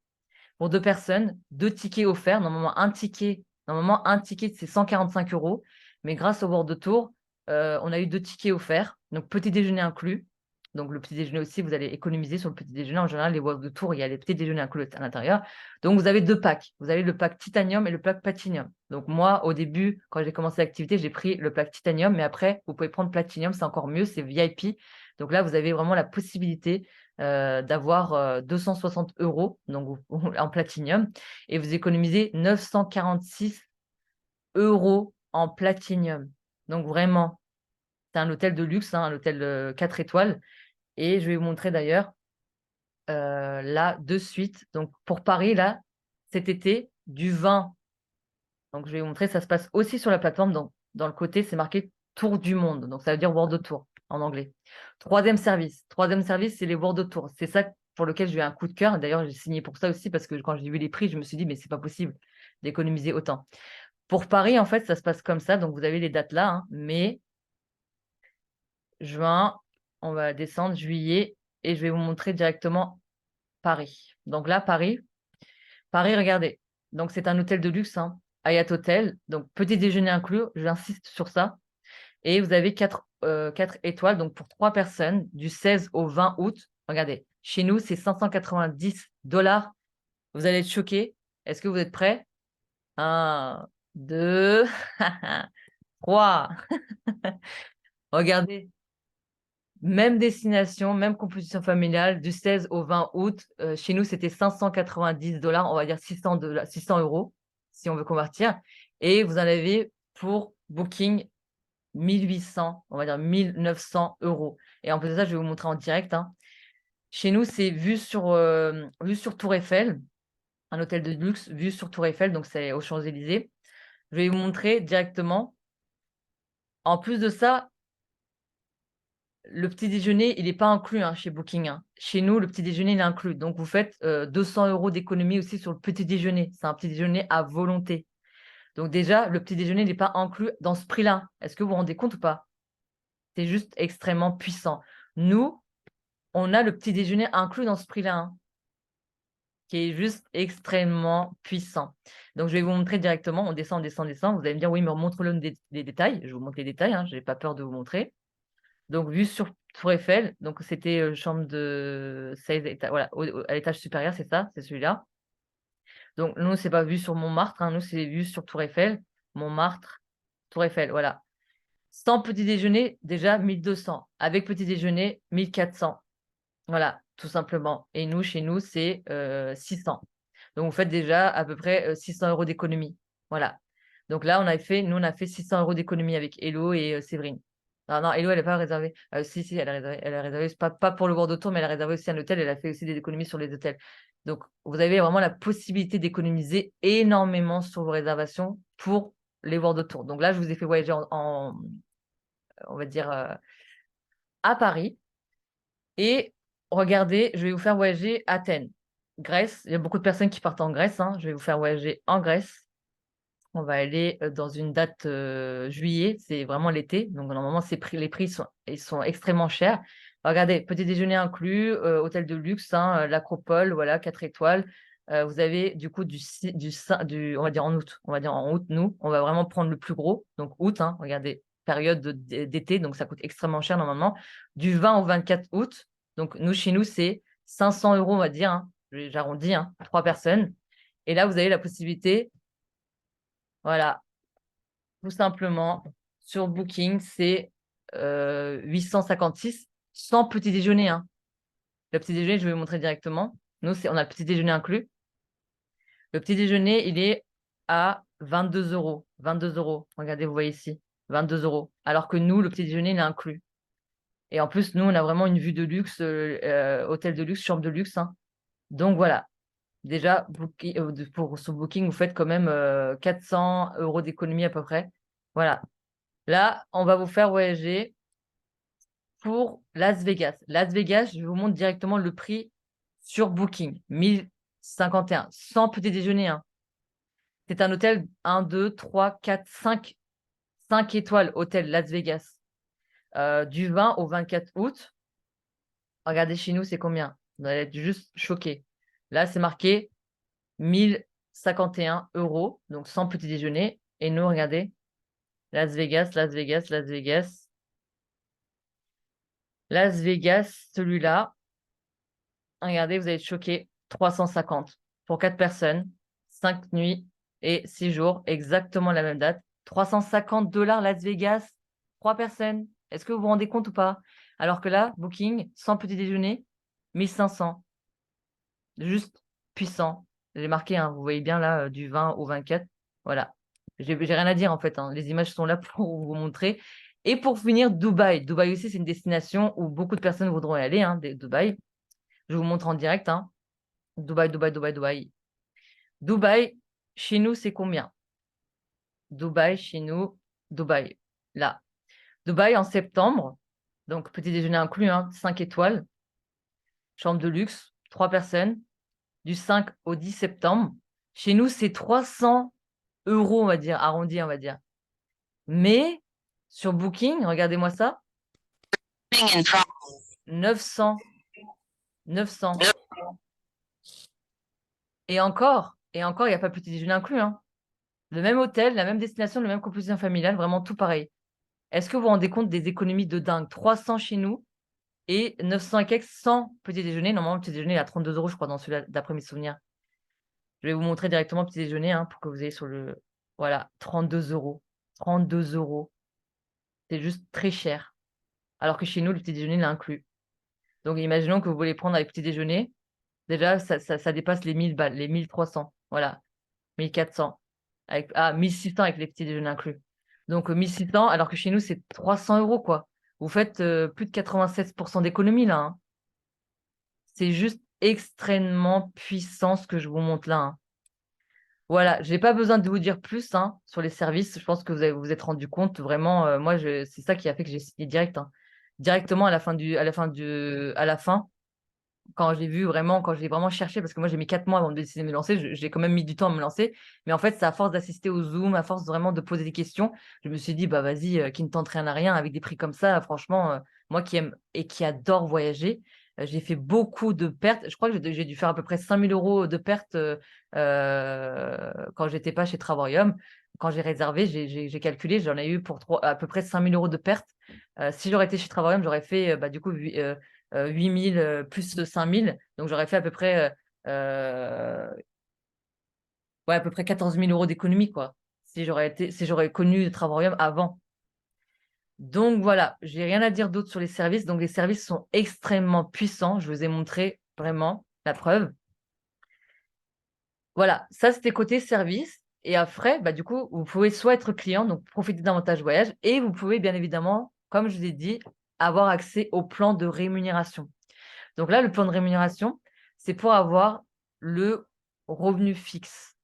pour 2 personnes, 2 tickets offerts. Normalement, un ticket, c'est 145 euros. Mais grâce au World Tour, on a eu 2 tickets offerts. Donc, petit déjeuner inclus. Donc, le petit déjeuner aussi, vous allez économiser sur le petit déjeuner. En général, les World Tour, il y a les petits déjeuners inclus à l'intérieur. Donc, vous avez 2 packs. Vous avez le pack Titanium et le pack Platinum. Donc, moi, au début, quand j'ai commencé l'activité, j'ai pris le pack Titanium. Mais après, vous pouvez prendre Platinum, c'est encore mieux, c'est VIP. Donc là, vous avez vraiment la possibilité d'avoir 260 euros donc, en platinium et vous économisez 946 euros en platinium. Donc vraiment, c'est un hôtel de luxe, hein, un hôtel 4 étoiles. Et je vais vous montrer d'ailleurs là de suite. Donc pour Paris, là, cet été, du 20. Donc je vais vous montrer, ça se passe aussi sur la plateforme. Donc, dans le côté, c'est marqué Tour du monde. Donc ça veut dire World Tour en anglais. Troisième service. Troisième service, c'est les World Tour. C'est ça pour lequel j'ai eu un coup de cœur. D'ailleurs, j'ai signé pour ça aussi parce que quand j'ai vu les prix, je me suis dit, mais c'est pas possible d'économiser autant. Pour Paris, en fait, ça se passe comme ça. Donc vous avez les dates là, hein, mai, juin, on va descendre, juillet, et je vais vous montrer directement Paris. Donc là, Paris, regardez. Donc c'est un hôtel de luxe, hein, Hyatt Hotel. Donc petit déjeuner inclus, j'insiste sur ça. Et vous avez 4 étoiles, donc pour 3 personnes, du 16 au 20 août. Regardez, chez nous, c'est 590 $. Vous allez être choqués. Est-ce que vous êtes prêts? 1, 2, 3. Regardez, même destination, même composition familiale, du 16 au 20 août. Chez nous, c'était 590 $, on va dire 600 euros, si on veut convertir. Et vous en avez pour Booking 1800, on va dire 1900 euros. Et en plus de ça, je vais vous montrer en direct, hein. Chez nous, c'est vue sur Tour Eiffel, un hôtel de luxe, vue sur Tour Eiffel, donc c'est aux Champs-Élysées. Je vais vous montrer directement. En plus de ça, le petit déjeuner, il n'est pas inclus, hein, chez Booking, hein. Chez nous, le petit déjeuner, il est inclus. Donc, vous faites 200 euros d'économie aussi sur le petit déjeuner. C'est un petit déjeuner à volonté. Donc déjà, le petit déjeuner n'est pas inclus dans ce prix-là. Est-ce que vous vous rendez compte ou pas? C'est juste extrêmement puissant. Nous, on a le petit déjeuner inclus dans ce prix-là, hein, qui est juste extrêmement puissant. Donc, je vais vous montrer directement. On descend, on descend, on descend. Vous allez me dire, oui, mais montre-le les détails. Je vous montre les détails, hein, je n'ai pas peur de vous montrer. Donc, vue sur Tour Eiffel. Donc, c'était chambre de 16 étages. Voilà, à l'étage supérieur, c'est ça, c'est celui-là. Donc, nous, c'est pas vue sur Montmartre, hein, nous, c'est vue sur Tour Eiffel. Montmartre, Tour Eiffel, voilà. Sans petit déjeuner, déjà 1200. Avec petit déjeuner, 1400. Voilà, tout simplement. Et nous, chez nous, c'est 600. Donc, vous faites déjà à peu près 600 euros d'économie. Voilà. Donc là, nous, on a fait 600 euros d'économie avec Hello et Séverine. Non, non, Hello, elle n'est pas réservée. Si, si, elle est réservée. Elle est réservée, pas pour le World Tour, mais elle a réservé aussi un hôtel. Elle a fait aussi des économies sur les hôtels. Donc, vous avez vraiment la possibilité d'économiser énormément sur vos réservations pour les World Tour. Donc là, je vous ai fait voyager on va dire, à Paris. Et regardez, je vais vous faire voyager à Athènes, Grèce. Il y a beaucoup de personnes qui partent en Grèce, hein. Je vais vous faire voyager en Grèce. On va aller dans une date juillet, c'est vraiment l'été. Donc normalement, les prix ils sont extrêmement chers. Regardez, petit déjeuner inclus, hôtel de luxe, hein, l'Acropole, voilà, 4 étoiles. Vous avez du coup on va dire en août. On va dire en août, nous, on va vraiment prendre le plus gros. Donc août, hein, regardez, période d'été, donc ça coûte extrêmement cher normalement. Du 20 au 24 août. Donc nous, chez nous, c'est 500 euros, on va dire, hein. J'arrondis, hein, 3 personnes. Et là, vous avez la possibilité, voilà, tout simplement, sur Booking, c'est 856 sans petit déjeuner, hein. Le petit déjeuner, je vais vous montrer directement. Nous, on a le petit déjeuner inclus. Le petit déjeuner, il est à 22 euros. 22 euros. Regardez, vous voyez ici. 22 euros. Alors que nous, le petit déjeuner, il est inclus. Et en plus, nous, on a vraiment une vue de luxe, hôtel de luxe, chambre de luxe, hein. Donc voilà. Déjà, sur Booking, vous faites quand même 400 euros d'économie à peu près. Voilà. Là, on va vous faire voyager pour Las Vegas. Las Vegas, je vous montre directement le prix sur Booking. 1051, sans petit déjeuner, hein. C'est un hôtel 1, 2, 3, 4, 5 étoiles, hôtel Las Vegas. Du 20 au 24 août. Regardez chez nous, c'est combien? Vous allez être juste choqués. Là, c'est marqué 1051 €, donc sans petit déjeuner. Et nous, regardez, Las Vegas, Las Vegas, Las Vegas. Las Vegas, celui-là, regardez, vous allez être choqués. 350 pour 4 personnes, 5 nuits et 6 jours, exactement la même date. 350 $ Las Vegas, 3 personnes. Est-ce que vous vous rendez compte ou pas? Alors que là, Booking, sans petit déjeuner, 1500. Juste puissant. J'ai marqué, hein, vous voyez bien là, du 20 au 24. Voilà. J'ai rien à dire en fait, hein. Les images sont là pour vous montrer. Et pour finir, Dubaï. Dubaï aussi, c'est une destination où beaucoup de personnes voudront y aller, hein, Dubaï. Je vous montre en direct, hein. Dubaï, Dubaï, Dubaï, Dubaï. Dubaï, chez nous, c'est combien? Dubaï, chez nous, Dubaï. Là. Dubaï en septembre. Donc, petit déjeuner inclus, hein, 5 étoiles. Chambre de luxe, 3 personnes. Du 5 au 10 septembre. Chez nous, c'est 300 €, on va dire, arrondi, on va dire. Mais sur Booking, regardez-moi ça, 900, 900. Et encore, il n'y a pas petit déjeuner inclus, hein. Le même hôtel, la même destination, le même composition familiale, vraiment tout pareil. Est-ce que vous vous rendez compte des économies de dingue? 300 chez nous et 900 et quelques sans petit déjeuner. Normalement, le petit déjeuner est à 32 €, je crois, dans celui-là, d'après mes souvenirs. Je vais vous montrer directement le petit déjeuner, hein, pour que vous ayez sur le... Voilà, 32 €. 32 €. C'est juste très cher. Alors que chez nous, le petit déjeuner l'a inclus. Donc, imaginons que vous voulez prendre avec petit déjeuner. Déjà, ça dépasse les 1000 balles, les 1300. Voilà, 1400. 1600 avec les petits déjeuners inclus. Donc, 1600, alors que chez nous, c'est 300 €, quoi. Vous faites plus de 96% d'économie, là, hein. C'est juste extrêmement puissant ce que je vous montre là, hein. Voilà, j'ai pas besoin de vous dire plus, hein, sur les services. Je pense que vous êtes rendu compte vraiment, moi c'est ça qui a fait que j'ai signé direct, hein. Directement à la fin, quand j'ai vraiment cherché, parce que moi j'ai mis 4 mois avant de décider de me lancer, j'ai quand même mis du temps à me lancer. Mais en fait, c'est à force d'assister au Zoom, à force vraiment de poser des questions, je me suis dit: «Bah vas-y, qui ne tente rien à rien», avec des prix comme ça, franchement, moi qui aime et qui adore voyager, j'ai fait beaucoup de pertes. Je crois que j'ai dû faire à peu près 5 000 € de pertes, quand j'étais pas chez Travarium. Quand j'ai réservé, j'ai calculé, j'en ai eu pour à peu près 5 000 € de pertes. Si j'aurais été chez Travarium, j'aurais fait, bah, du coup, 8 000, plus de 5 000. Donc, j'aurais fait à peu près, ouais, à peu près 14 000 € d'économie, quoi, si j'aurais connu Travarium avant. Donc, voilà, j'ai rien à dire d'autre sur les services. Donc, les services sont extrêmement puissants. Je vous ai montré vraiment la preuve. Voilà, ça, c'était côté service. Et après, bah, du coup, vous pouvez soit être client, donc profiter davantage du voyage, et vous pouvez bien évidemment, comme je vous ai dit, avoir accès au plan de rémunération. Donc là, le plan de rémunération, c'est pour avoir le revenu fixe.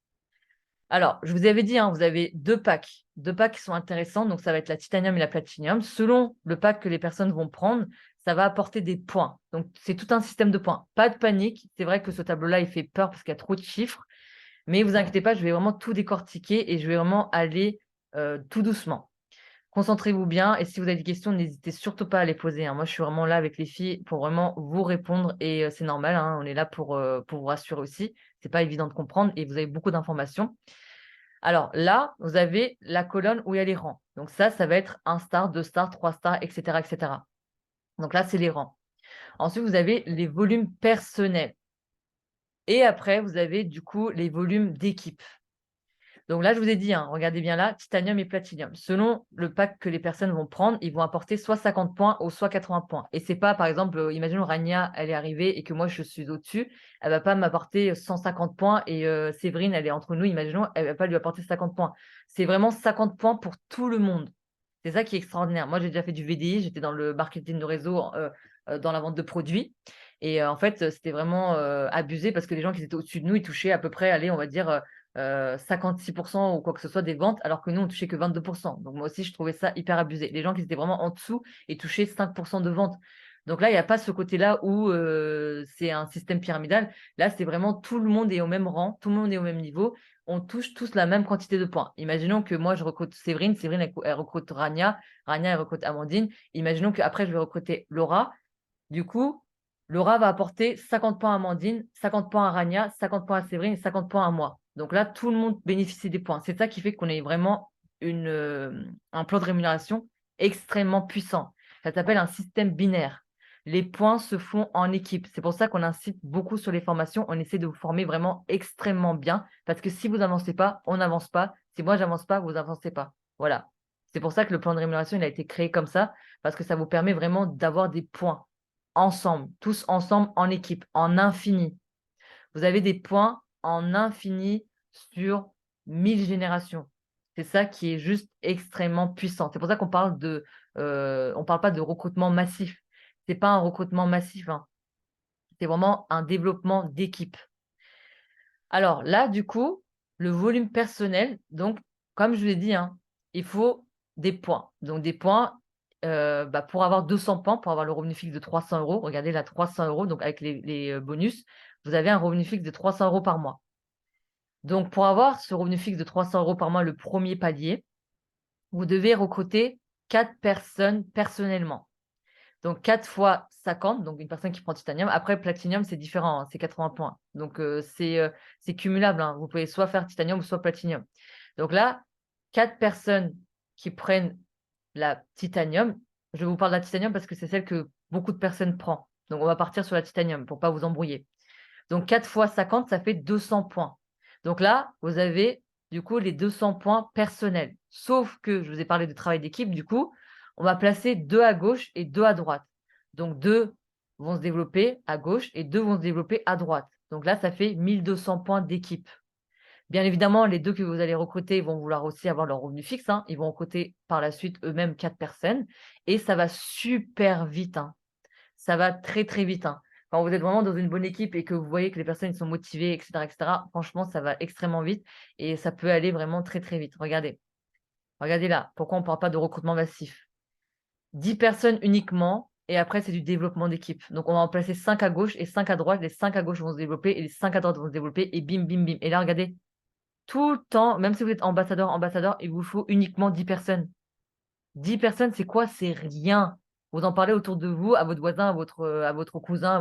Alors, je vous avais dit, hein, vous avez 2 packs. 2 packs qui sont intéressants, donc ça va être la titanium et la platinium. Selon le pack que les personnes vont prendre, ça va apporter des points. Donc, c'est tout un système de points. Pas de panique. C'est vrai que ce tableau-là, il fait peur parce qu'il y a trop de chiffres. Mais vous inquiétez pas, je vais vraiment tout décortiquer et je vais vraiment aller tout doucement. Concentrez-vous bien et si vous avez des questions, n'hésitez surtout pas à les poser, hein. Moi, je suis vraiment là avec les filles pour vraiment vous répondre et c'est normal, hein, on est là pour vous rassurer aussi. C'est pas évident de comprendre et vous avez beaucoup d'informations. Alors là, vous avez la colonne où il y a les rangs. Donc ça va être 1 star, 2 stars, 3 stars, et cetera, et cetera. Donc là, c'est les rangs. Ensuite, vous avez les volumes personnels et après, vous avez du coup les volumes d'équipe. Donc là, je vous ai dit, hein, regardez bien là, titanium et platinium. Selon le pack que les personnes vont prendre, ils vont apporter soit 50 points ou soit 80 points. Et c'est pas, par exemple, imaginons Rania, elle est arrivée et que moi, je suis au-dessus, elle va pas m'apporter 150 points et Séverine, elle est entre nous, imaginons, elle va pas lui apporter 50 points. C'est vraiment 50 points pour tout le monde. C'est ça qui est extraordinaire. Moi, j'ai déjà fait du VDI, j'étais dans le marketing de réseau, dans la vente de produits. Et en fait, c'était vraiment abusé parce que les gens qui étaient au-dessus de nous, ils touchaient à peu près, allez, on va dire, 56% ou quoi que ce soit des ventes, alors que nous, on touchait que 22%. Donc, moi aussi, je trouvais ça hyper abusé. Les gens qui étaient vraiment en dessous et touchaient 5% de ventes. Donc là, il n'y a pas ce côté-là où c'est un système pyramidal. Là, c'est vraiment tout le monde est au même rang, tout le monde est au même niveau. On touche tous la même quantité de points. Imaginons que moi, je recrute Séverine. Séverine, elle recrute Rania. Rania, elle recrute Amandine. Imaginons qu'après, je vais recruter Laura. Du coup, Laura va apporter 50 points à Amandine, 50 points à Rania, 50 points à Séverine et 50 points à moi. Donc là, tout le monde bénéficie des points. C'est ça qui fait qu'on ait vraiment un plan de rémunération extrêmement puissant. Ça s'appelle un système binaire. Les points se font en équipe. C'est pour ça qu'on incite beaucoup sur les formations. On essaie de vous former vraiment extrêmement bien parce que si vous n'avancez pas, on n'avance pas. Si moi, j'avance pas, vous n'avancez pas. Voilà. C'est pour ça que le plan de rémunération, il a été créé comme ça parce que ça vous permet vraiment d'avoir des points ensemble, tous ensemble en équipe, en infini. Vous avez des points en infini sur 1000 générations. C'est ça qui est juste extrêmement puissant. C'est pour ça qu'on parle on parle pas de recrutement massif. C'est pas un recrutement massif, hein. C'est vraiment un développement d'équipe. Alors là, du coup, le volume personnel, donc, comme je vous l'ai dit, hein, il faut des points. Donc, des points, pour avoir 200 points, pour avoir le revenu fixe de 300 euros, regardez là, 300 euros, donc avec les bonus, vous avez un revenu fixe de 300 euros par mois. Donc, pour avoir ce revenu fixe de 300 euros par mois, le premier palier, vous devez recruter 4 personnes personnellement. Donc, 4 fois 50, donc une personne qui prend titanium. Après, platinium, c'est différent, hein, c'est 80 points. Donc, c'est cumulable, hein. Vous pouvez soit faire titanium ou soit platinium. Donc là, 4 personnes qui prennent la titanium. Je vous parle de la titanium parce que c'est celle que beaucoup de personnes prennent. Donc, on va partir sur la titanium pour ne pas vous embrouiller. Donc, 4 fois 50, ça fait 200 points. Donc là, vous avez du coup les 200 points personnels. Sauf que je vous ai parlé de travail d'équipe, du coup, on va placer 2 à gauche et 2 à droite. Donc 2 vont se développer à gauche et 2 vont se développer à droite. Donc là, ça fait 1200 points d'équipe. Bien évidemment, les 2 que vous allez recruter vont vouloir aussi avoir leur revenu fixe, hein. Ils vont recruter par la suite eux-mêmes 4 personnes. Et ça va super vite, hein. Ça va très, très vite, hein. Quand vous êtes vraiment dans une bonne équipe et que vous voyez que les personnes sont motivées, etc., franchement, ça va extrêmement vite et ça peut aller vraiment très, très vite. Regardez. Regardez là. Pourquoi on ne parle pas de recrutement massif? 10 personnes uniquement et après, c'est du développement d'équipe. Donc, on va en placer 5 à gauche et 5 à droite. Les 5 à gauche vont se développer et les 5 à droite vont se développer et bim, bim, bim. Et là, regardez, tout le temps, même si vous êtes ambassadeur, il vous faut uniquement 10 personnes. 10 personnes, c'est quoi? C'est rien. Vous en parlez autour de vous, à votre voisin, à votre cousin,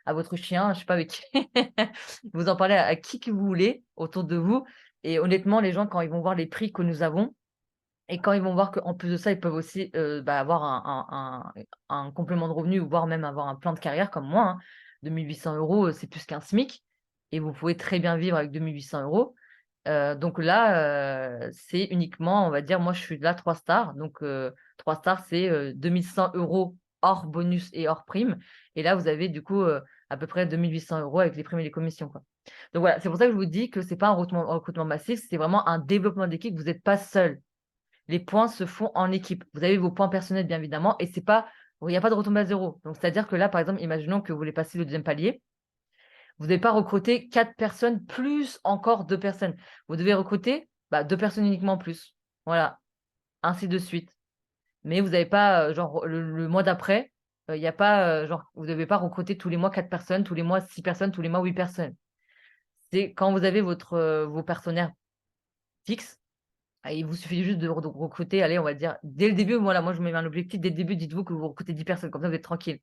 à votre chien, je sais pas avec qui. Vous en parlez à qui que vous voulez autour de vous. Et honnêtement, les gens, quand ils vont voir les prix que nous avons, et quand ils vont voir qu'en plus de ça, ils peuvent aussi avoir un complément de revenu, ou voire même avoir un plan de carrière comme moi, hein. 2800 euros, c'est plus qu'un SMIC. Et vous pouvez très bien vivre avec 2800 euros. Donc là, c'est uniquement, on va dire, moi je suis là 3 stars. Donc 3 stars, c'est 2100 euros hors bonus et hors prime. Et là, vous avez du coup à peu près 2800 euros avec les primes et les commissions, quoi. Donc voilà, c'est pour ça que je vous dis que c'est pas un recrutement massif, c'est vraiment un développement d'équipe. Vous n'êtes pas seul. Les points se font en équipe. Vous avez vos points personnels, bien évidemment, et c'est pas, il n'y a pas de retombée à zéro. Donc c'est-à-dire que là, par exemple, imaginons que vous voulez passer le deuxième palier. Vous n'avez pas recruté 4 personnes plus encore 2 personnes. Vous devez recruter 2 personnes uniquement en plus. Voilà, ainsi de suite. Mais vous n'avez pas, genre, le mois d'après, il n'y a pas, genre, vous ne devez pas recruter tous les mois 4 personnes, tous les mois 6 personnes, tous les mois 8 personnes. C'est quand vous avez vos partenaires fixes, il vous suffit juste de recruter, allez, on va dire, dès le début, voilà, moi je me mets un objectif, dès le début, dites-vous que vous recrutez 10 personnes, comme ça vous êtes tranquille.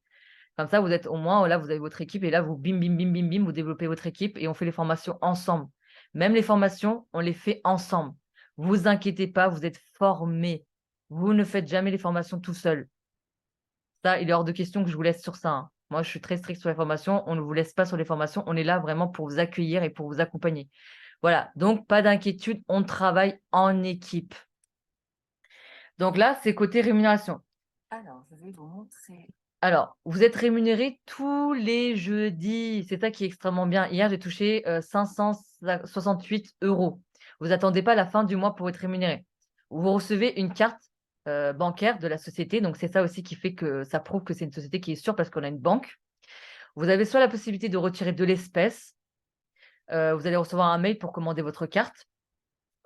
Comme ça, vous êtes au moins, là, vous avez votre équipe et là, vous bim, bim, bim, bim, bim, vous développez votre équipe et on fait les formations ensemble. Même les formations, on les fait ensemble. Vous inquiétez pas, vous êtes formés. Vous ne faites jamais les formations tout seul. Ça, il est hors de question que je vous laisse sur ça, hein. Moi, je suis très stricte sur les formations. On ne vous laisse pas sur les formations. On est là vraiment pour vous accueillir et pour vous accompagner. Voilà. Donc, pas d'inquiétude. On travaille en équipe. Donc là, c'est côté rémunération. Alors, je vais vous montrer. Alors, vous êtes rémunéré tous les jeudis. C'est ça qui est extrêmement bien. Hier, j'ai touché 568 euros. Vous attendez pas la fin du mois pour être rémunéré. Vous recevez une carte bancaire de la société. Donc, c'est ça aussi qui fait que ça prouve que c'est une société qui est sûre parce qu'on a une banque. Vous avez soit la possibilité de retirer de l'espèce, vous allez recevoir un mail pour commander votre carte.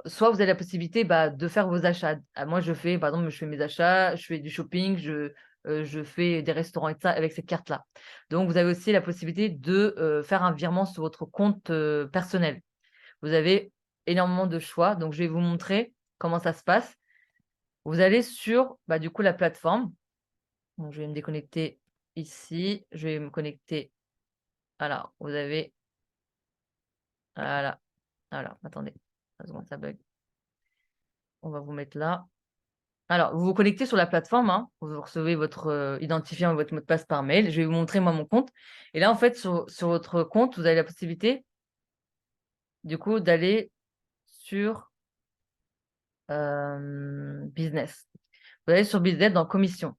Soit vous avez la possibilité, de faire vos achats. Moi, par exemple, je fais mes achats, je fais du shopping, je fais des restaurants et ça avec cette carte-là. Donc vous avez aussi la possibilité de, faire un virement sur votre compte, personnel. Vous avez énormément de choix, donc je vais vous montrer comment ça se passe. Vous allez sur, du coup, la plateforme. Donc je vais me déconnecter ici, je vais me connecter. Alors, vous avez voilà, alors attendez, 2 secondes, ça bug. On va vous mettre là. Alors, vous vous connectez sur la plateforme, hein, vous recevez votre, identifiant et votre mot de passe par mail. Je vais vous montrer moi mon compte et là, en fait, sur votre compte, vous avez la possibilité, du coup, d'aller sur, business. Vous allez sur business dans commission.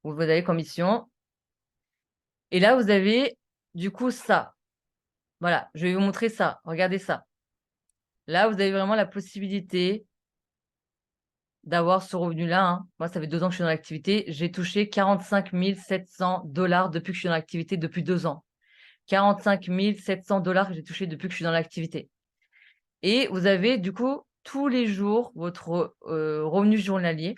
Vous allez commission et là, vous avez, du coup, ça. Voilà, je vais vous montrer ça. Regardez ça. Là, vous avez vraiment la possibilité d'avoir ce revenu-là, hein. Moi, ça fait 2 ans que je suis dans l'activité. J'ai touché 45 700 depuis que je suis dans l'activité depuis 2 ans. 45 700 que j'ai touché depuis que je suis dans l'activité. Et vous avez du coup tous les jours votre, revenu journalier.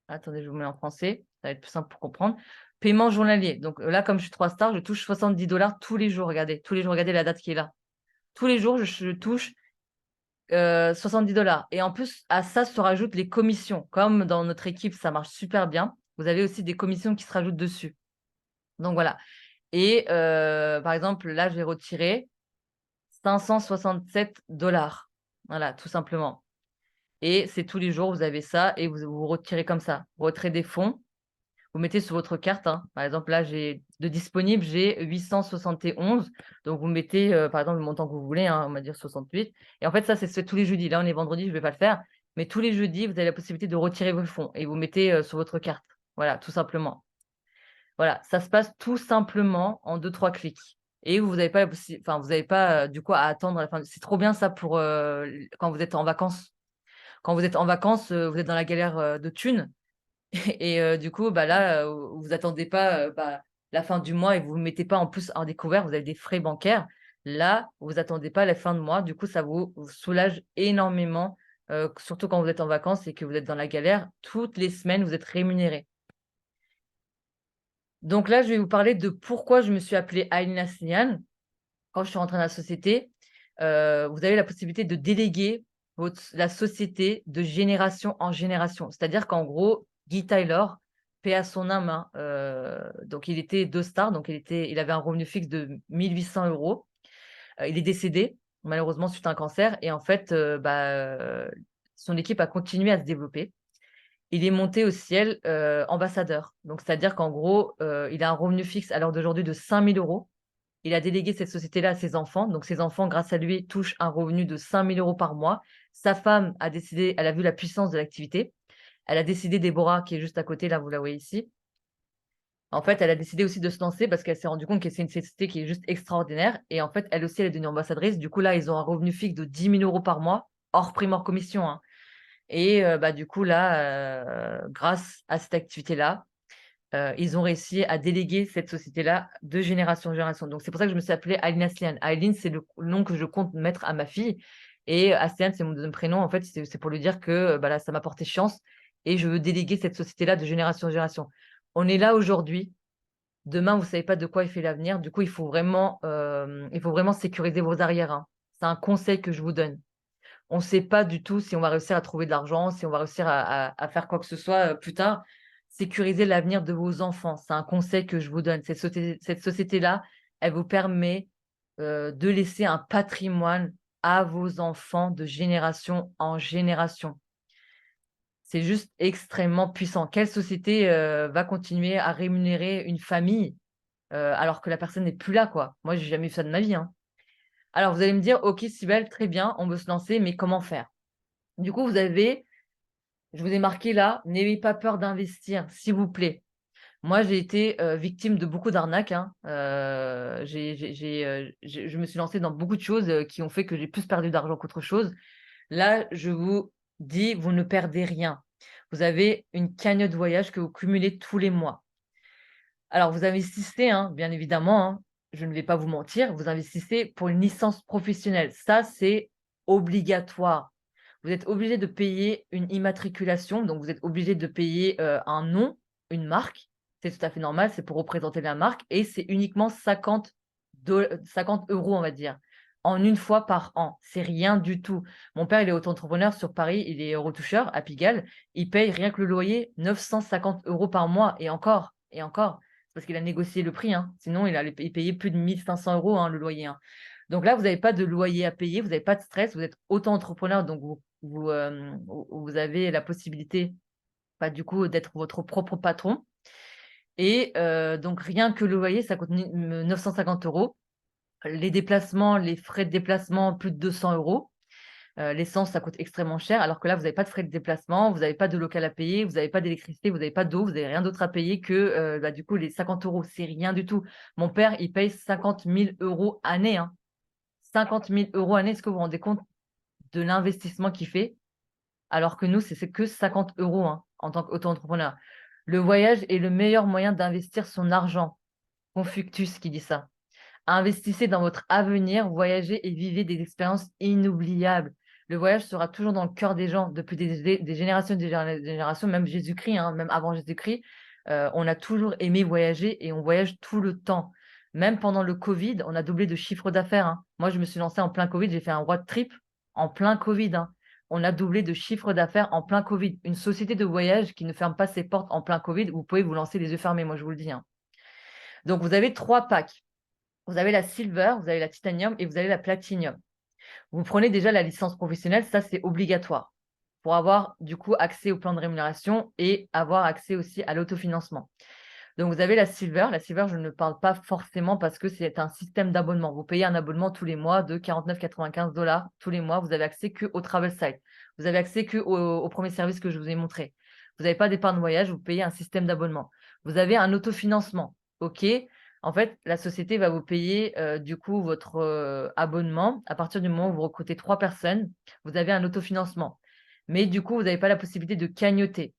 Attendez, je vous mets en français, ça va être plus simple pour comprendre. Paiement journalier. Donc là, comme je suis 3 stars, je touche 70 tous les jours. Regardez, tous les jours, regardez la date qui est là. Tous les jours, je touche 70 et en plus, à ça se rajoutent les commissions. Comme dans notre équipe, ça marche super bien, vous avez aussi des commissions qui se rajoutent dessus. Donc voilà et par exemple, là, je vais retirer 567 $. Voilà, tout simplement et c'est tous les jours, vous avez ça et vous retirez comme ça. Retrait des fonds, vous mettez sur votre carte, hein. Par exemple, là, j'ai de disponible, j'ai 871. Donc vous mettez, par exemple, le montant que vous voulez, hein, on va dire 68 et en fait, ça, c'est fait tous les jeudis. Là, on est vendredi, je ne vais pas le faire, mais tous les jeudis, vous avez la possibilité de retirer vos fonds et vous mettez, sur votre carte. Voilà, tout simplement. Voilà, ça se passe tout simplement en 2-3 clics et vous n'avez pas vous n'avez pas, du coup, à attendre à la fin. C'est trop bien ça pour, quand vous êtes en vacances. Quand vous êtes en vacances, vous êtes dans la galère, de thunes et du coup, là, vous attendez pas, la fin du mois et vous ne mettez pas en plus en découvert, vous avez des frais bancaires. Là, vous attendez pas la fin de mois, du coup, ça vous soulage énormément, surtout quand vous êtes en vacances et que vous êtes dans la galère. Toutes les semaines, vous êtes rémunérés. Donc là, je vais vous parler de pourquoi je me suis appelée Aïlina Nassinian. Quand je suis rentrée dans la société, vous avez la possibilité de déléguer la société de génération en génération. C'est-à-dire qu'en gros, Guy Taylor, paix à son âme, hein, donc il était 2 stars, donc il avait un revenu fixe de 1 800 €. Il est décédé, malheureusement, suite à un cancer et en fait, son équipe a continué à se développer. Il est monté au ciel, ambassadeur. Donc c'est-à-dire qu'en gros, il a un revenu fixe à l'heure d'aujourd'hui de 5 000 €. Il a délégué cette société-là à ses enfants. Donc ses enfants, grâce à lui, touchent un revenu de 5 000 € par mois. Sa femme a décidé, elle a vu la puissance de l'activité. Elle a décidé, Déborah, qui est juste à côté, là, vous la voyez ici. En fait, elle a décidé aussi de se lancer parce qu'elle s'est rendue compte que c'est une société qui est juste extraordinaire. Et en fait, elle aussi, elle est devenue ambassadrice. Du coup, là, ils ont un revenu fixe de 10 000 € par mois, hors prime, hors commission, hein. Et du coup, là, grâce à cette activité-là, ils ont réussi à déléguer cette société-là de génération en génération. Donc c'est pour ça que je me suis appelée Aline Aslian. Aline, c'est le nom que je compte mettre à ma fille et Aslian, c'est mon deuxième prénom. En fait, c'est pour lui dire que, là, ça m'a porté chance et je veux déléguer cette société-là de génération en génération. On est là aujourd'hui. Demain, vous savez pas de quoi il fait l'avenir. Du coup, il faut vraiment sécuriser vos arrières, hein. C'est un conseil que je vous donne. On ne sait pas du tout si on va réussir à trouver de l'argent, si on va réussir à faire quoi que ce soit, plus tard. Sécuriser l'avenir de vos enfants, c'est un conseil que je vous donne. Cette société-là, elle vous permet, de laisser un patrimoine à vos enfants de génération en génération. C'est juste extrêmement puissant. Quelle société, va continuer à rémunérer une famille, alors que la personne n'est plus là, quoi? Moi, j'ai jamais vu ça de ma vie, hein. Alors vous allez me dire: «OK Cybèle, très bien, on veut se lancer, mais comment faire?» Du coup, je vous ai marqué là: «N'ayez pas peur d'investir, s'il vous plaît». Moi, j'ai été, victime de beaucoup d'arnaques, hein. Je me suis lancée dans beaucoup de choses, qui ont fait que j'ai plus perdu d'argent qu'autre chose. Là, je vous dis: «Vous ne perdez rien». Vous avez une cagnotte voyage que vous cumulez tous les mois. Alors vous investissez, hein, bien évidemment, hein. je ne vais pas vous mentir, vous investissez pour une licence professionnelle. Ça, c'est obligatoire. Vous êtes obligé de payer une immatriculation, donc vous êtes obligé de payer, un nom, une marque. C'est tout à fait normal, c'est pour représenter la marque et c'est uniquement 50 €, on va dire, en une fois par an. C'est rien du tout. Mon père, il est auto-entrepreneur sur Paris, il est retoucheur à Pigalle. Il paye rien que le loyer 950 € par mois et encore. C'est parce qu'il a négocié le prix, hein. Sinon il payait plus de 1 500 €, hein, le loyer, hein. Donc là, vous n'avez pas de loyer à payer, vous n'avez pas de stress, vous êtes auto-entrepreneur, donc vous avez la possibilité, bah, du coup, d'être votre propre patron et donc rien que le loyer, ça coûte 950 €. Les déplacements, les frais de déplacement, plus de 200 €. L'essence, ça coûte extrêmement cher, alors que là, vous n'avez pas de frais de déplacement, vous n'avez pas de local à payer, vous n'avez pas d'électricité, vous n'avez pas d'eau, vous n'avez rien d'autre à payer que, bah, du coup, les 50 €. C'est rien du tout. Mon père, il paye 50 000 € année, hein. 50 000 € année, est-ce que vous vous rendez compte de l'investissement qu'il fait? Alors que nous, c'est que 50 €, hein, en tant qu'auto-entrepreneur. Le voyage est le meilleur moyen d'investir son argent. Confucius qui dit ça. Investissez dans votre avenir, voyagez et vivez des expériences inoubliables. Le voyage sera toujours dans le cœur des gens depuis des générations et des générations, même Jésus-Christ, hein, même avant Jésus-Christ, on a toujours aimé voyager et on voyage tout le temps. Même pendant le covid, on a doublé de chiffre d'affaires, hein. Moi, je me suis lancée en plein covid, j'ai fait un road trip en plein covid, hein. On a doublé de chiffre d'affaires en plein covid. Une société de voyage qui ne ferme pas ses portes en plein covid, vous pouvez vous lancer les yeux fermés, moi je vous le dis, hein. Donc vous avez 3 packs. Vous avez la silver, vous avez la titanium et vous avez la platinum. Vous prenez déjà la licence professionnelle, ça c'est obligatoire pour avoir du coup accès au plan de rémunération et avoir accès aussi à l'autofinancement. Donc vous avez la silver. La silver, je ne parle pas forcément parce que c'est un système d'abonnement. Vous payez un abonnement tous les mois de 49,95 $ tous les mois. Vous avez accès qu'au travel site. Vous avez accès qu'au premier service que je vous ai montré. Vous n'avez pas d'épargne voyage, vous payez un système d'abonnement. Vous avez un autofinancement. OK. En fait, la société va vous payer du coup votre abonnement à partir du moment où vous recrutez 3 personnes. Vous avez un autofinancement. Mais du coup, vous n'avez pas la possibilité de cagnotter.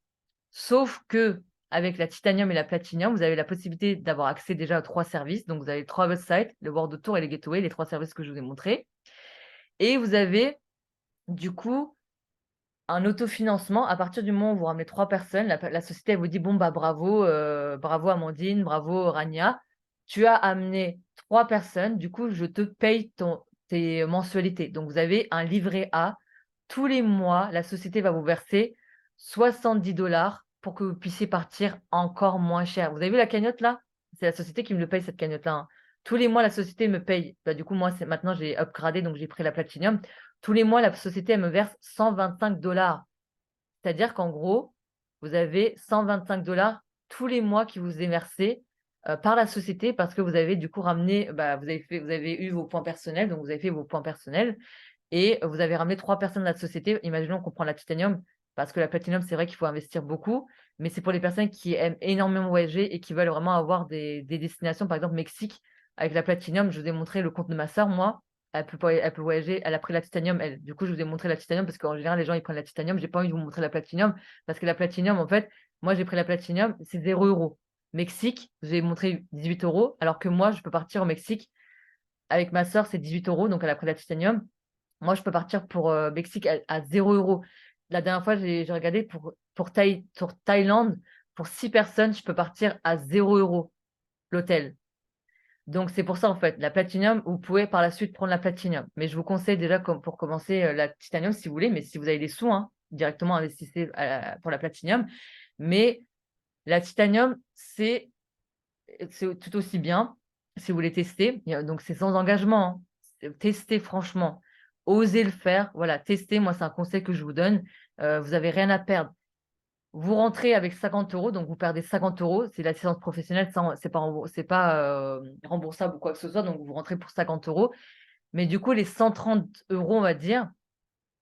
Sauf que avec la titanium et la platinum, vous avez la possibilité d'avoir accès déjà aux 3 services. Donc, vous avez le travel site, le world tour et les gateways, les 3 services que je vous ai montrés. Et vous avez du coup un autofinancement à partir du moment où vous ramenez 3 personnes. La société, elle vous dit: «Bon, bah, bravo, bravo Amandine, bravo Rania, tu as amené 3 personnes, du coup, je te paye tes mensualités». Donc, vous avez un livret A. Tous les mois, la société va vous verser 70 $ pour que vous puissiez partir encore moins cher. Vous avez vu la cagnotte là? C'est la société qui me le paye cette cagnotte-là, hein. Tous les mois, la société me paye. Bah, du coup, moi, c'est maintenant j'ai upgradé, donc j'ai pris la platinum. Tous les mois, la société, elle me verse 125 $. C'est-à-dire qu'en gros, vous avez 125 $ tous les mois qui vous est versé, par la société parce que vous avez du coup ramené, bah, vous avez eu vos points personnels, donc vous avez fait vos points personnels et vous avez ramené 3 personnes de la société. Imaginons qu'on prend la titanium, parce que la platinum, c'est vrai qu'il faut investir beaucoup, mais c'est pour les personnes qui aiment énormément voyager et qui veulent vraiment avoir des destinations, par exemple Mexique. Avec la platinum, je vous ai montré le compte de ma sœur, moi, elle peut voyager, elle a pris la titanium, elle. Du coup, je vous ai montré la titanium parce qu'en général, les gens, ils prennent la titanium. J'ai pas envie de vous montrer la platinum parce que la platinum, en fait, moi, j'ai pris la platinum, c'est 0 €. Mexique, j'ai montré 18 €, alors que moi, je peux partir au Mexique avec ma sœur, c'est 18 €, donc elle a pris la titanium. Moi, je peux partir pour, Mexique à 0 €. La dernière fois, j'ai regardé pour Thaïlande, pour 6 personnes, je peux partir à 0 € l'hôtel. Donc c'est pour ça, en fait, la platinum, vous pouvez par la suite prendre la platinum. Mais je vous conseille déjà comme pour commencer, la titanium si vous voulez, mais si vous avez des sous, hein, directement investissez pour la platinum. Mais la titanium, c'est tout aussi bien si vous voulez tester. Donc c'est sans engagement, hein. Testez franchement. Osez le faire. Voilà, testez. Moi, c'est un conseil que je vous donne. Vous avez rien à perdre. Vous rentrez avec 50 €, donc vous perdez 50 €. C'est l'assistance professionnelle, c'est pas, remboursable ou quoi que ce soit, donc vous rentrez pour 50 €. Mais du coup, les 130 €, on va dire,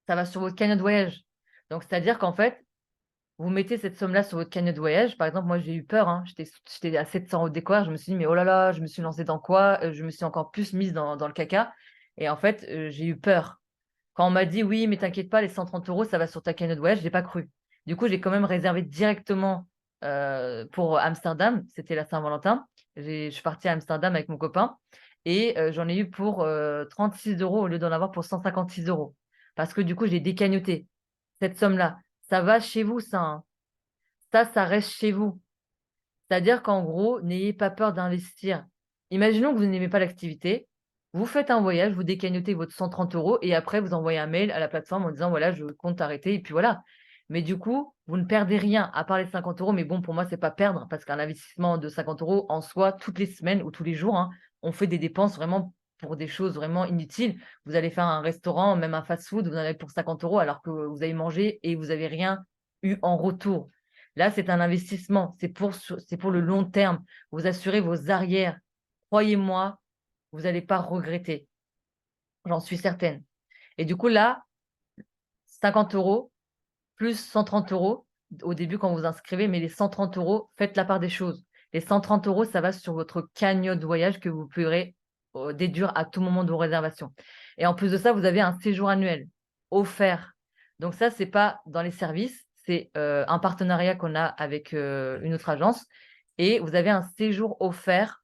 ça va sur votre cagnotte de voyage. Donc c'est-à-dire qu'en fait, vous mettez cette somme-là sur votre cagnotte de voyage. Par exemple, moi, j'ai eu peur, hein. J'étais à 700 € de découvert. Je me suis dit: «Mais oh là là, je me suis lancée dans quoi?» Je me suis encore plus mise dans le caca et en fait, j'ai eu peur. Quand on m'a dit: «Oui, mais t'inquiète pas, les 130 €, ça va sur ta cagnotte de voyage», j'ai pas cru. Du coup, j'ai quand même réservé directement, pour Amsterdam. C'était la Saint-Valentin. Je suis partie à Amsterdam avec mon copain et j'en ai eu pour 36 € au lieu d'en avoir pour 156 €. Parce que du coup, j'ai décagnoté cette somme-là. Ça va chez vous, ça, hein. Ça reste chez vous. C'est-à-dire qu'en gros, n'ayez pas peur d'investir. Imaginons que vous n'aimez pas l'activité, vous faites un voyage, vous décagnotez votre 130 € et après vous envoyez un mail à la plateforme en disant: «Voilà, je compte arrêter» et puis voilà. Mais du coup, vous ne perdez rien à part les 50 €, mais bon, pour moi, c'est pas perdre parce qu'un investissement de 50 € en soi, toutes les semaines ou tous les jours, hein, on fait des dépenses vraiment pour des choses vraiment inutiles. Vous allez faire un restaurant, même un fast-food, vous en avez pour 50 € alors que vous avez mangé et vous avez rien eu en retour. Là, c'est un investissement, c'est pour le long terme. Vous assurez vos arrières. Croyez-moi, vous allez pas regretter, j'en suis certaine. Et du coup, là, 50 € plus 130 € au début quand vous vous inscrivez, mais les 130 €, faites la part des choses. Les 130 €, ça va sur votre cagnotte voyage que vous pourrez, déduire à tout moment de vos réservations. Et en plus de ça, vous avez un séjour annuel offert. Donc ça, c'est pas dans les services, c'est, un partenariat qu'on a avec, une autre agence et vous avez un séjour offert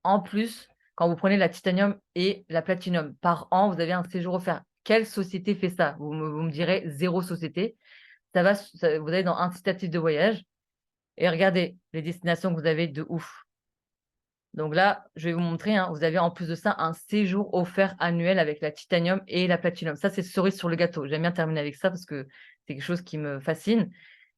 en plus quand vous prenez la titanium et la platinum. Par an, vous avez un séjour offert. Quelle société fait ça? Vous me direz: «0 société». Vous allez dans incitatif de voyage et regardez les destinations que vous avez de ouf. Donc là, je vais vous montrer, hein, vous avez en plus de ça un séjour offert annuel avec la titanium et la platinum. Ça, c'est cerise sur le gâteau. J'aime bien terminer avec ça parce que c'est quelque chose qui me fascine.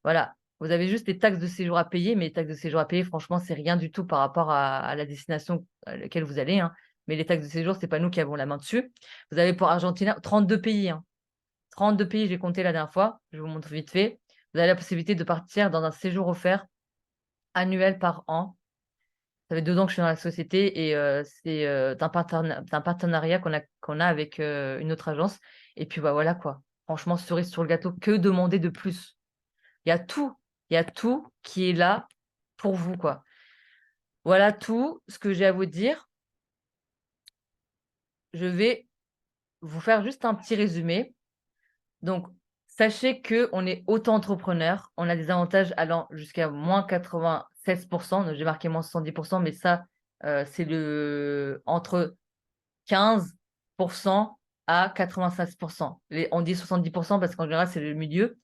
Voilà, vous avez juste les taxes de séjour à payer, mais les taxes de séjour à payer, franchement, c'est rien du tout par rapport à la destination à laquelle vous allez, hein. Mais les taxes de séjour, c'est pas nous qui avons la main dessus. Vous avez pour Argentina 32 pays, hein. 32 pays, j'ai compté la dernière fois, je vous montre vite fait. Vous avez la possibilité de partir dans un séjour offert annuel par an. Ça fait 2 ans que je suis dans la société et c'est, d'un partenariat qu'on a avec, une autre agence et puis, bah, voilà quoi. Franchement, cerise sur le gâteau, que demander de plus? Il y a tout, il y a tout qui est là pour vous, quoi. Voilà tout ce que j'ai à vous dire. Je vais vous faire juste un petit résumé. Donc, sachez qu'on est auto-entrepreneur. On a des avantages allant jusqu'à -96. Donc j'ai marqué -70, mais ça, c'est entre 15 à 96. On dit 70 parce qu'en général, c'est le milieu.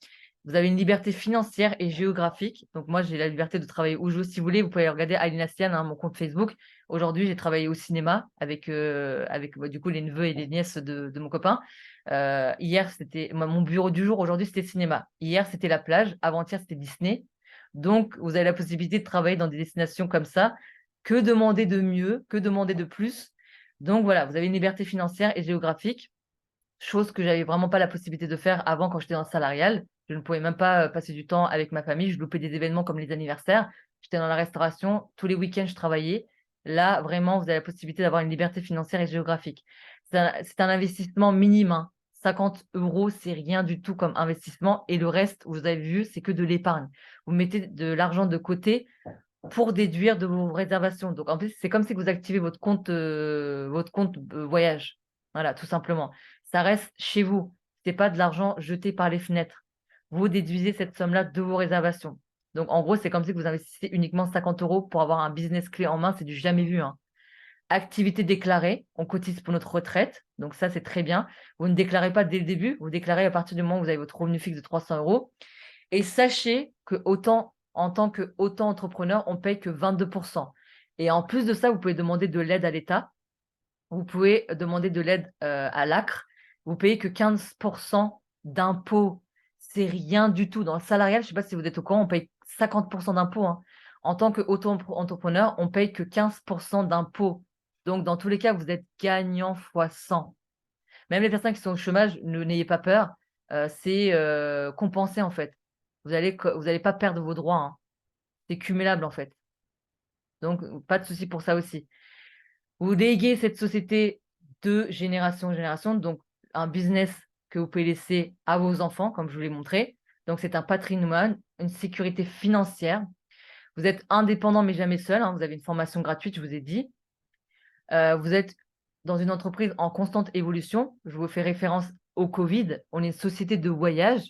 Vous avez une liberté financière et géographique. Donc moi, j'ai la liberté de travailler où je veux. Si vous voulez, vous pouvez regarder Alina Sian, hein, mon compte Facebook. Aujourd'hui, j'ai travaillé au cinéma avec bah, du coup les neveux et les nièces de mon copain. Hier, c'était mon bureau du jour. Aujourd'hui, c'était cinéma. Hier, c'était la plage. Avant-hier, c'était Disney. Donc, vous avez la possibilité de travailler dans des destinations comme ça. Que demander de mieux? Que demander de plus? Donc voilà, vous avez une liberté financière et géographique, chose que j'avais vraiment pas la possibilité de faire avant quand j'étais dans le salarial. Je ne pouvais même pas, passer du temps avec ma famille, je loupais des événements comme les anniversaires. J'étais dans la restauration, tous les week-ends je travaillais. Là, vraiment, vous avez la possibilité d'avoir une liberté financière et géographique. C'est un investissement minime, hein. 50 €, c'est rien du tout comme investissement et le reste, vous avez vu, c'est que de l'épargne. Vous mettez de l'argent de côté pour déduire de vos réservations. Donc en plus, c'est comme si vous activez votre compte, voyage. Voilà, tout simplement. Ça reste chez vous. C'est pas de l'argent jeté par les fenêtres. Vous déduisez cette somme-là de vos réservations. Donc en gros, c'est comme si vous investissez uniquement 50 € pour avoir un business clé en main, c'est du jamais vu, hein. Activité déclarée, on cotise pour notre retraite, donc ça, c'est très bien. Vous ne déclarez pas dès le début, vous déclarez à partir du moment où vous avez votre revenu fixe de 300 € et sachez que autant en tant qu'auto-entrepreneur, on paye que 22. Et en plus de ça, vous pouvez demander de l'aide à l'État. Vous pouvez demander de l'aide, à l'ACRE. Vous payez que 15 d'impôts. C'est rien du tout. Dans le salarial, je ne sais pas si vous êtes au courant, on paye 50 d'impôts, hein. En tant qu'auto-entrepreneur, on paye que 15 d'impôts. Donc dans tous les cas, vous êtes gagnant fois 100. Même les personnes qui sont au chômage, n'ayez pas peur, c'est, compensé en fait. Vous allez pas perdre vos droits, hein. C'est cumulable en fait. Donc pas de souci pour ça aussi. Vous léguez cette société de génération en génération, donc un business que vous pouvez laisser à vos enfants, comme je vous l'ai montré. Donc c'est un patrimoine, une sécurité financière. Vous êtes indépendant mais jamais seul, hein. Vous avez une formation gratuite, je vous ai dit. Vous êtes dans une entreprise en constante évolution. Je vous fais référence au Covid. On est une société de voyage.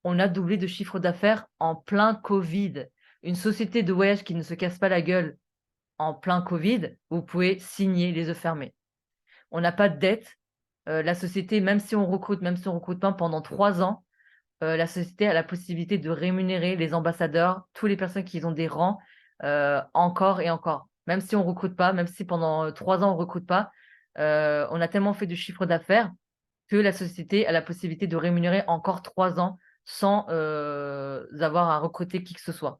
On a doublé de chiffre d'affaires en plein Covid. Une société de voyage qui ne se casse pas la gueule en plein Covid, vous pouvez signer les yeux fermés. On n'a pas de dette. La société, même si on recrute, même si on recrute pas pendant 3 ans, la société a la possibilité de rémunérer les ambassadeurs, toutes les personnes qui ont des rangs, encore et encore. Même si on recrute pas, même si pendant 3 ans on recrute pas, on a tellement fait de chiffre d'affaires que la société a la possibilité de rémunérer encore 3 ans sans, avoir à recruter qui que ce soit.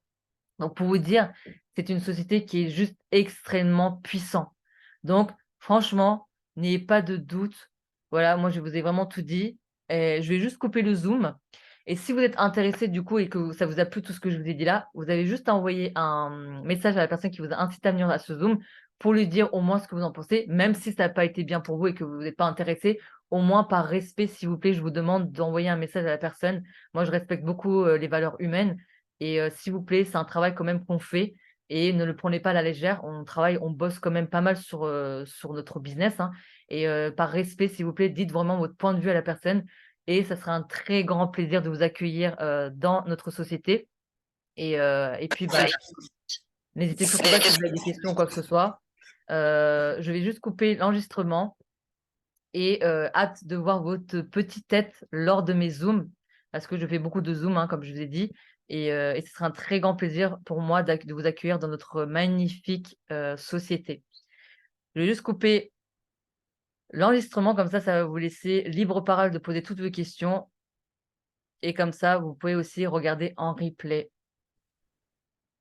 Donc pour vous dire, c'est une société qui est juste extrêmement puissante. Donc franchement, n'ayez pas de doute. Voilà, moi je vous ai vraiment tout dit et je vais juste couper le Zoom et si vous êtes intéressé du coup et que ça vous a plu tout ce que je vous ai dit là, vous avez juste à envoyer un message à la personne qui vous a incité à venir à ce Zoom pour lui dire au moins ce que vous en pensez, même si ça n'a pas été bien pour vous et que vous n'êtes pas intéressé, au moins par respect, s'il vous plaît, je vous demande d'envoyer un message à la personne. Moi, je respecte beaucoup, les valeurs humaines et s'il vous plaît, c'est un travail quand même qu'on fait et ne le prenez pas à la légère. On travaille, on bosse quand même pas mal sur notre business, hein et par respect, s'il vous plaît, dites vraiment votre point de vue à la personne et ça sera un très grand plaisir de vous accueillir, dans notre société et puis, bah, n'hésitez surtout pas si vous avez des questions ou quoi que ce soit. Je vais juste couper l'enregistrement et hâte de voir votre petite tête lors de mes zooms, parce que je fais beaucoup de zooms, hein, comme je vous ai dit et ce sera un très grand plaisir pour moi de vous accueillir dans notre magnifique, société. Je vais juste couper l'enregistrement, comme ça va vous laisser libre parole de poser toutes vos questions et comme ça, vous pouvez aussi regarder en replay.